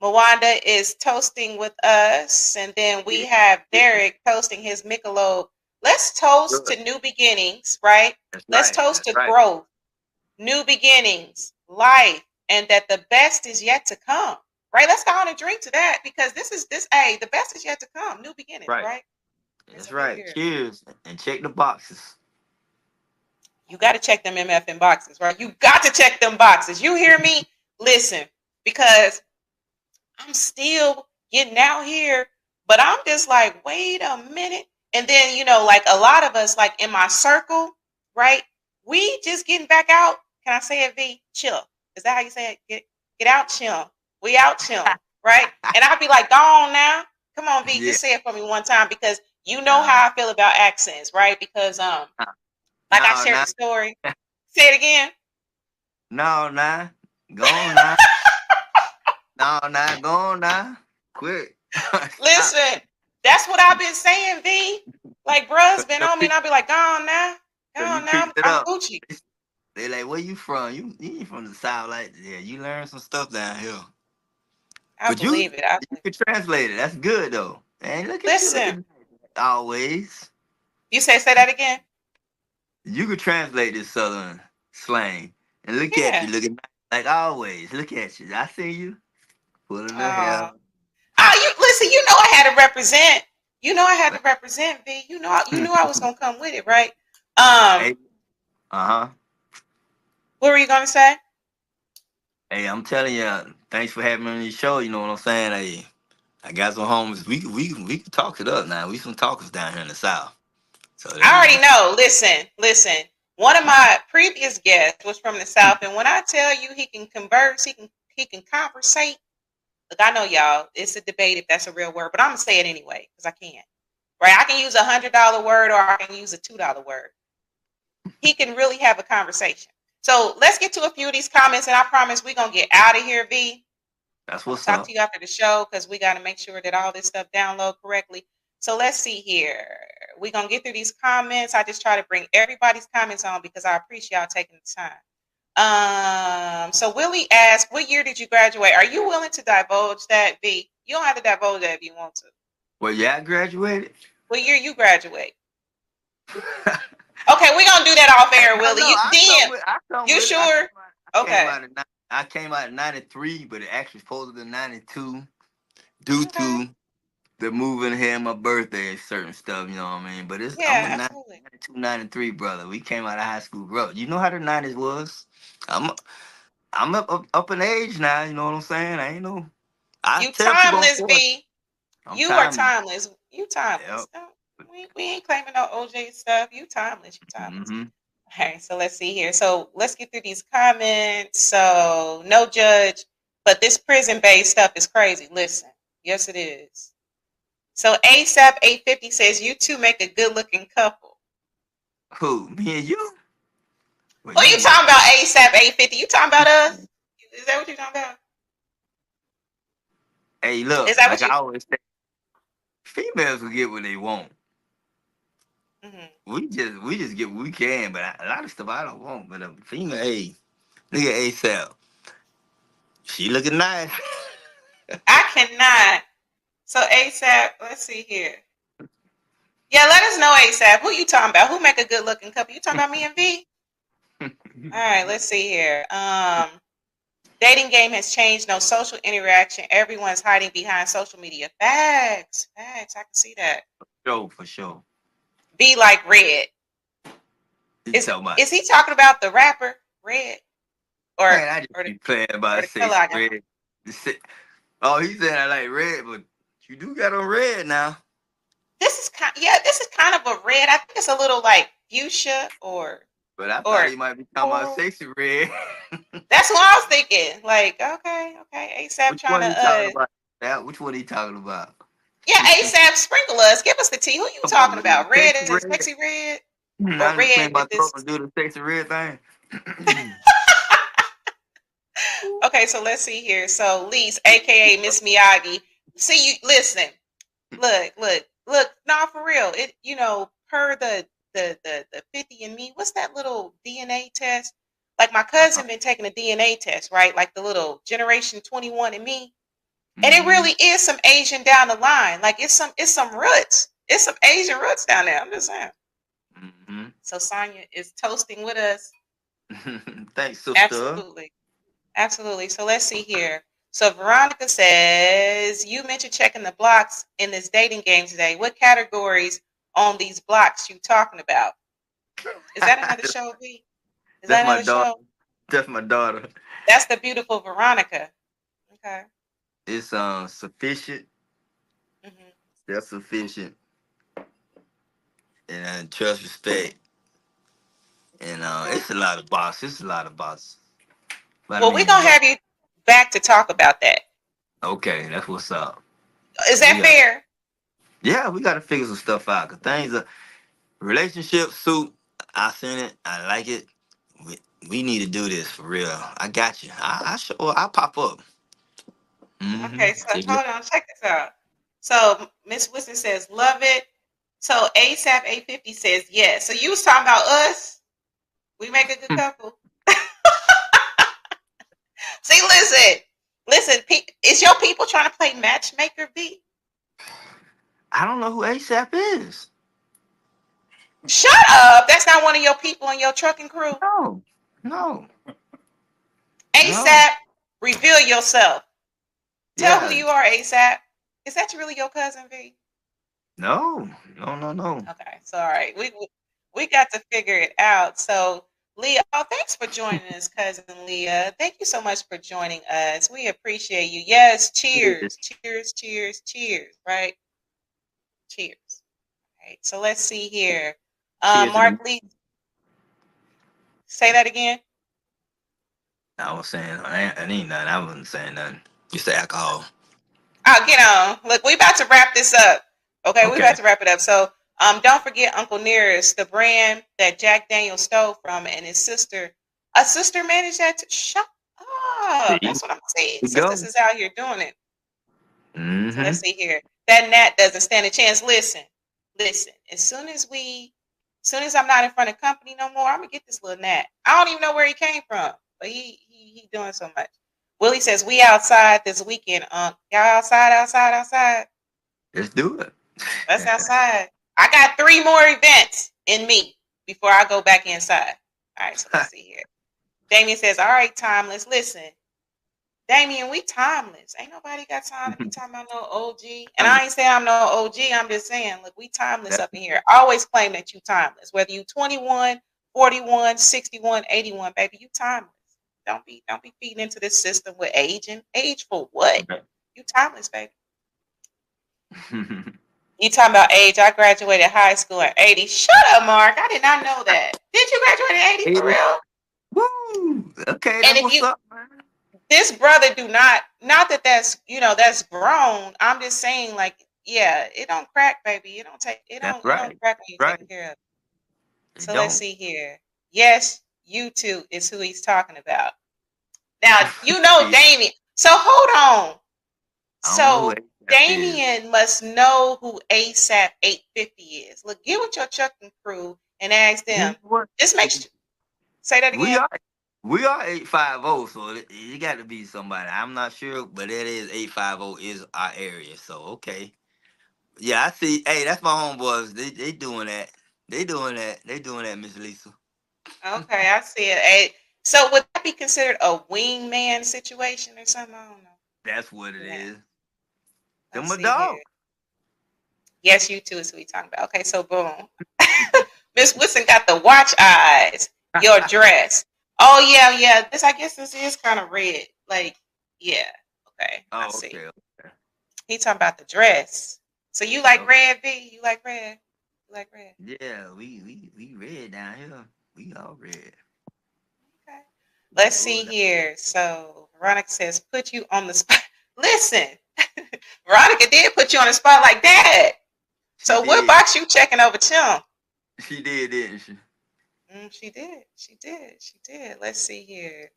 Mwanda is toasting with us, and then we Yeah. have Yeah. Derek toasting his Michelob. Let's toast Good. to new beginnings, right? That's Let's right. toast That's to right. growth, new beginnings, life, and that the best is yet to come. Right? Let's go on and drink to that because this is this. Hey, the best is yet to come. New beginnings, Right. right? It's That's a new right. year. Cheers and check the boxes. You got to check them MFN boxes, right? You got to check them boxes. You hear me? Listen, because I'm still getting out here, but I'm just like, wait a minute. And then, like a lot of us, like in my circle, right? We just getting back out. Can I say it, V? Chill. Is that how you say it? Get out, chill. We out, chill, right? And I'll be like, go on now. Come on, V, Yeah. just say it for me one time because you know how I feel about accents, right? Because like I No, shared no, the story. Say it again. no, no. Go on now. No, no, go on now. Quick. Stop. Listen, that's what I've been saying, V. Like, bruh's been Cause on me, and I'll be like, go on now. Go you on now. picked I'm, it I'm up. Gucci. They like, where you from? You ain't from the South. Like, yeah, you learn some stuff down here. I But you believe it. I you believe can translate it. That's good though. And look it. at you, look Listen, at always. you say that again? You could translate this southern slang. And look at you, Yeah. looking like always. Look at you. I see you. Pulling the hair. Oh, you listen. You know I had to represent. You know I had to represent, V. You knew I was gonna come with it, right? Um, Hey, uh-huh. what were you gonna say? Hey, I'm telling you, thanks for having me on your show. You know what I'm saying? Hey, I got some homies. We can talk it up now. We some talkers down here in the South. So I let's already know. Listen. One of my previous guests was from the South, and when I tell you he can converse, he can conversate. Look, I know y'all. It's a debate if that's a real word, but I'm gonna say it anyway because I can. Right? I can use $100 word or I can use a $2 word. He can really have a conversation. So let's get to a few of these comments, and I promise we're gonna get out of here, V. that's I'm gonna what's talk to up. you after the show because we got to make sure that all this stuff download correctly. So let's see here. We're gonna get through these comments. I just try to bring everybody's comments on because I appreciate y'all taking the time. So Willie asked, what year did you graduate? Are you willing to divulge that, V? You don't have to divulge that if you want to. Well, yeah, I graduated. What year you graduate? Okay, we're gonna do that off Hey, air, no, Willie. no, You I come damn. with I come You with it. sure? I came Okay. out of I came out in '93, but it actually supposed to be '92 due Okay. to the moving here, my birthday, certain stuff. You know what I mean? But I'm Yeah, a absolutely. 92, '93 brother. We came out of high school, bro. You know how the '90s was. I'm I'm up in age now. You know what I'm saying? I ain't no. I You tell people I'm timeless, 40. B. I'm You are timeless. timeless. You Yep. timeless. No, we ain't claiming no OJ stuff. You timeless. You timeless. Mm-hmm. All right, so let's see here. So let's get through these comments. So no judge, but this prison-based stuff is crazy. Listen, yes it is. So ASAP 850 says you two make a good-looking couple. Who? Me and you? Well, Who you you need to. talking about, ASAP 850? You talking about us? Is that what you talking about? Hey, look, Is that like what I you? always say, females will get what they want. Mhm. We just get what we can, but a lot of stuff I don't want. But a female, hey, look at ASAP. She looking nice. I cannot. So ASAP, let's see here. Yeah, let us know ASAP. Who you talking about? Who make a good-looking couple? You talking about me and V? All right, let's see here. Dating game has changed. No social interaction. Everyone's hiding behind social media. Facts. Facts. I can see that. For sure. Be like Red. You Is talking about? is he talking about the rapper Red or Man, I just or the, be playing or about the color sexy I got on? red. Oh, he said I like red, but you do got on red now. This is this is kind of a red. I think it's a little like fuchsia But I thought or he might be talking about coral. sexy red. That's what I was thinking. Like, okay, okay, ASAP Which trying one to he talking about? Now, which one he talking about? yeah, ASAP sprinkle us. Give us the tea. Who you Come on, talking with the about? Red sexy is it red. sexy red or I just red clean my with throat this? and do the sexy red thing. Okay, so let's see here. So Lise, aka Miss Miyagi. See you listen. Look, nah, for real. It per the 50 and me, what's that little DNA test? Like my Uh-huh. cousin been taking a DNA test, right? Like the little generation 21 and me. And it Mm-hmm. really is some Asian down the line. Like it's some roots. It's some Asian roots down there. I'm just saying. Mm-hmm. So Sonya is toasting with us. Thanks, sister. Absolutely. Absolutely. So let's see here. So Veronica says, you mentioned checking the blocks in this dating game today. What categories on these blocks you talking about? Is that another show, V? Is That's that my another daughter. show? That's my daughter. That's the beautiful Veronica. Okay. It's sufficient, Hmm. self-sufficient, and trust, respect, and Okay. it's a lot of boss. It's a lot of boss. But I Well, we're mean, going to have you back to talk about that. okay, that's what's up. Is We that got, fair? yeah, we got to figure some stuff out. Cause things are relationship suit. I seen it. I like it. We, we need to do this for real. I got you. I sure. I'll pop up. Okay, so Mm-hmm. hold on. Check this out. So Miss Wilson says, love it. So ASAP 850 says, yes. So you was talking about us. We make a good couple. See, listen. Is your people trying to play matchmaker? B? I don't know who ASAP is. Shut up. That's not one of your people in your trucking crew. No, no, no. ASAP, reveal yourself. Tell who Yeah, you are, ASAP. Is that really your cousin, V? no, no, no, no. Okay, so all right, we got to figure it out. So Leah, oh, thanks for joining us, cousin Leah. Thank you so much for joining us. We appreciate you. Yes, cheers, cheers, cheers, cheers. Right, cheers. Right. So let's see here. Cheers to Mark them. Lee, say that again. I was saying, I ain't nothing. I wasn't saying nothing. Just the alcohol. Oh, get on. Look, we about to wrap this up. Okay, we about Okay. to wrap it up. So, don't forget Uncle Nearest, the brand that Jack Daniel stole from, and his sister. A sister managed that. Shut up. See, That's what I'm saying. we Sisters go. is out here doing it. So Mm-hmm. let's see here. That gnat doesn't stand a chance. Listen. As soon as I'm not in front of company no more, I'm gonna get this little gnat. I don't even know where he came from, but he doing so much. Willie says we outside this weekend. Y'all outside. Let's do it. That's outside. I got 3 more events in me before I go back inside. All right, so let's see here. Damien says, all right, timeless. Listen, Damien, we timeless. Ain't nobody got time to be talking about no OG. And I'm I ain't saying I'm no OG. I'm just saying, look, we timeless that, up in here. I always claim that you timeless. Whether you 21, 41, 61, 81, baby, you timeless. Don't be feeding into this system with age and age for what? You timeless, baby. You talking about age? I graduated high school in '80. Shut up, Mark. I did not know that. Did you graduate in '80 for 80. real? Woo! Okay, And that's if what's you, up, man. this brother do not that that's that's grown. I'm just saying, like, yeah, it don't crack, baby. It don't take That's it don't right. crack when you Right. taking care of it. It So let's don't. see here. Yes, YouTube is who he's talking about. Now you know Yeah, Damien. So hold on. I don't know who So ASAP is. Damien must know who ASAP 850 is. Look, get with your trucking crew and ask You know them. what? Just make sure. Say that We again. are we are 850, so it got to be somebody. I'm not sure, but it is 850 is our area. So okay. Yeah, I see. Hey, that's my homeboys. They doing that. They doing that. They doing that, Miss Lisa. Okay, I see it. So would that be considered a wingman situation or something? I don't know. That's what it Yeah. is. Them Let's my see dog. here. Yes, you too is who we talking about. Okay, so boom. Miss Whitson got the watch eyes. Your dress. Oh yeah, yeah. This I guess this is kind of red. Like, yeah. Okay, I Oh, see. okay, okay. He talking about the dress. So you like Yep. red, V? You like red? You like red? Yeah, we red down here. We all red. Okay. We Let's full see down. here. So Veronica says, put you on the spot. Listen, Veronica did put you on the spot like that. She So what did. box you checking over Tim? She did, didn't she? She did. She did. She did. Let's see here.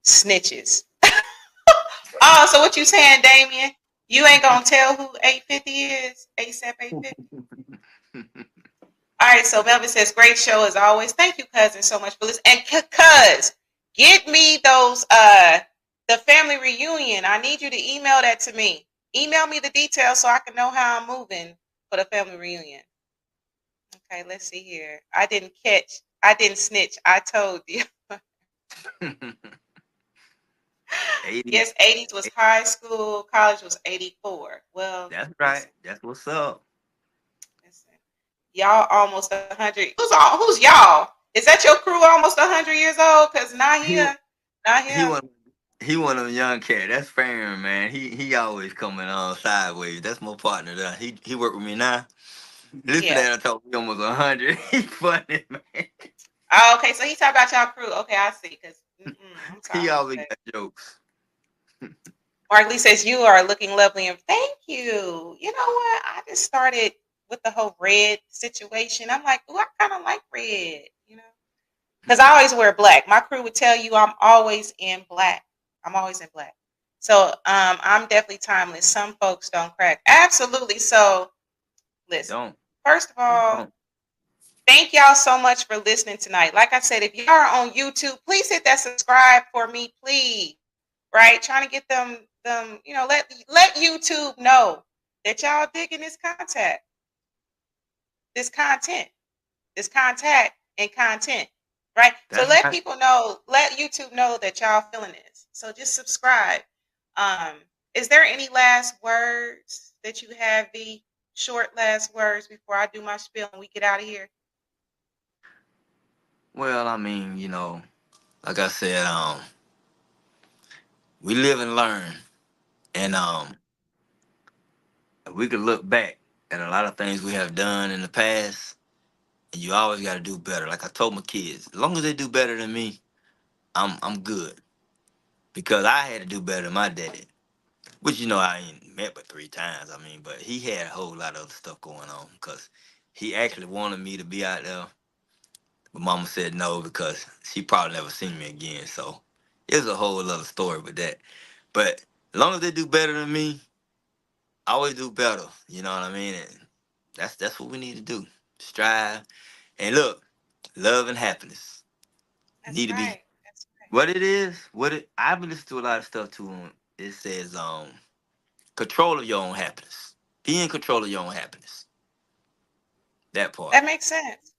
Snitches. Oh, so what you saying, Damien? You ain't gonna tell who 850 is? ASAP 850? All right, so Melvin says, great show as always. Thank you, cousin, so much for listening. And cuz, get me those the family reunion. I need you to email that to me. Email me the details so I can know how I'm moving for the family reunion. Okay, let's see here. I didn't snitch. I told you. 80. Yes, 80s was high school, college was 84. Well, That's right. listen, That's what's up. listen. Y'all almost 100. Who's y'all? Is that your crew almost 100 years old? Cuz not He wa- here. Not he here. one he one of them young cat. That's fair, man. He always coming on sideways. That's my partner there. He work with me now. Listen Yeah. at him talk. We almost 100. He funny, man. Oh, okay, so he talked about y'all crew. Okay, I see. Because I'm He timeless, always baby. got jokes. Mark Lee says you are looking lovely, and thank you. You know what? I just started with the whole red situation. I'm like, oh, I kind of like red. Because I always wear black. My crew would tell you I'm always in black. I'm always in black. So I'm definitely timeless. Some folks don't crack. Absolutely. So They listen. don't. First of They all, don't. thank y'all so much for listening tonight. Like I said, if y'all are on YouTube, please hit that subscribe for me, please. Right? Trying to get them, let YouTube know that y'all digging this this content, this contact and content. Right? So That's let right. people know, let YouTube know that y'all feeling this. So just subscribe. Um, is there any last words that you have, the short last words before I do my spiel and we get out of here? Well, I mean, like I said, we live and learn, and we could look back at a lot of things we have done in the past, and you always got to do better. Like I told my kids, as long as they do better than me, I'm good because I had to do better than my dad. Which I ain't met but 3 times. I mean, but he had a whole lot of other stuff going on because he actually wanted me to be out there, but Mama said no because she probably never seen me again. So it's a whole other story with that. But as long as they do better than me, I always do better. You know what I mean? And that's what we need to do. Strive and look, love and happiness That's need to be right. That's right. what it is. What it I've been listening to a lot of stuff too. It says control of your own happiness. Be in control of your own happiness. That part. That makes sense.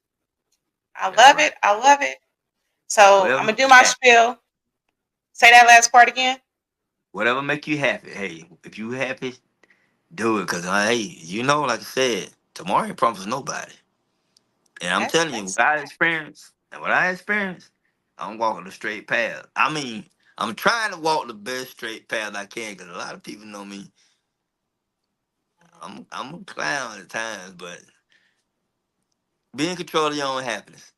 I That's love right. it. I love it. So Whatever I'm gonna make do you my happy. spiel. Say that last part again. Whatever make you happy. Hey, if you happy, do it. Cause hey, like I said, tomorrow ain't promised nobody. And I'm That's telling you, that's what I experienced, I'm walking the straight path. I mean, I'm trying to walk the best straight path I can, because a lot of people know me. I'm a clown at times, but be in control of your own happiness.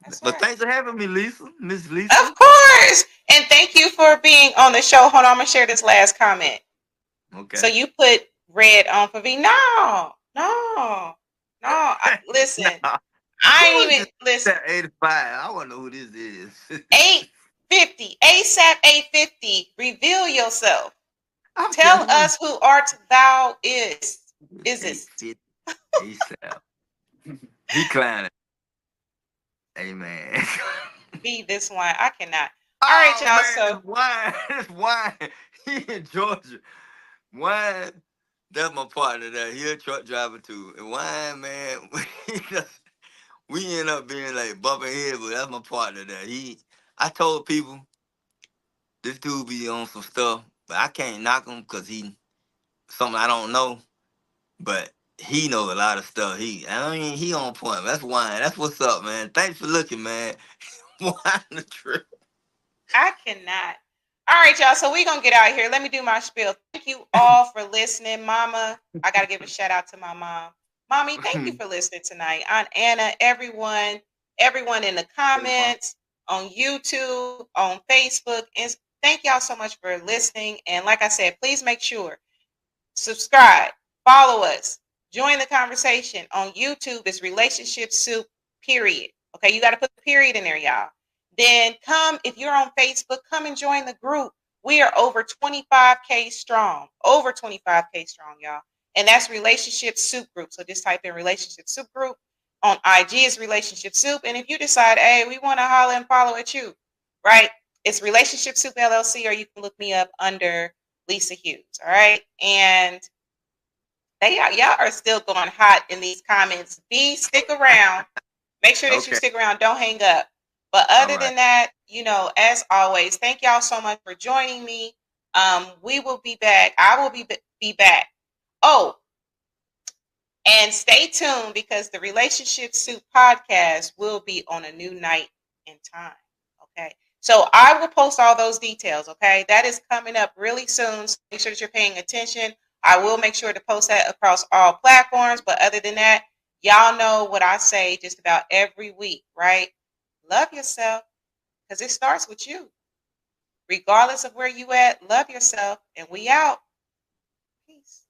That's But right. thanks for having me, Lisa, Miss Lisa. Of course. And thank you for being on the show. Hold on, I'm gonna share this last comment. So Okay. you put red on for V. No, no, no. No. Listen, Who I ain't is even this listen. at 85? I want to know who this is. 850 ASAP 850. Reveal yourself. I'm Tell telling you, us who art thou is this 850 ASAP. He clowning. Amen. be this one? I cannot. All right, Oh y'all. man, So it's wine. It's wine. He in Georgia. Wine. That's my partner there. He a truck driver too. And wine, man, we end up being like bumping heads, but that's my partner there. I told people this dude be on some stuff, but I can't knock him because he something I don't know. But he knows a lot of stuff. I mean, he on point. That's wine. That's what's up, man. Thanks for looking, man. Wine the trip. I cannot. All right, y'all. So we're gonna get out of here. Let me do my spiel. Thank you all for listening, Mama. I gotta give a shout out to my mom. Mommy, thank you for listening tonight. Aunt Anna, everyone in the comments, on YouTube, on Facebook. And thank y'all so much for listening. And like I said, please make sure subscribe, follow us, join the conversation on YouTube. It's Relationship Soup, period. Okay, you got to put the period in there, y'all. Then come, if you're on Facebook, come and join the group. We are over 25K strong, over 25K strong, y'all. And that's Relationship Soup Group. So just type in Relationship Soup Group. On IG is Relationship Soup. And if you decide, hey, we want to holler and follow at you, right? It's Relationship Soup LLC, or you can look me up under Lisa Hughes. All right. And y'all are still going hot in these comments. Stick around. Make sure that you Okay. stick around. Don't hang up. But All other right. than that, as always, thank y'all so much for joining me. We will be back. I will be back. Oh, and stay tuned because the Relationship Soup podcast will be on a new night and time. Okay. So I will post all those details. Okay. That is coming up really soon. So make sure that you're paying attention. I will make sure to post that across all platforms. But other than that, y'all know what I say just about every week, right? Love yourself because it starts with you. Regardless of where you at, love yourself. And we out. Peace.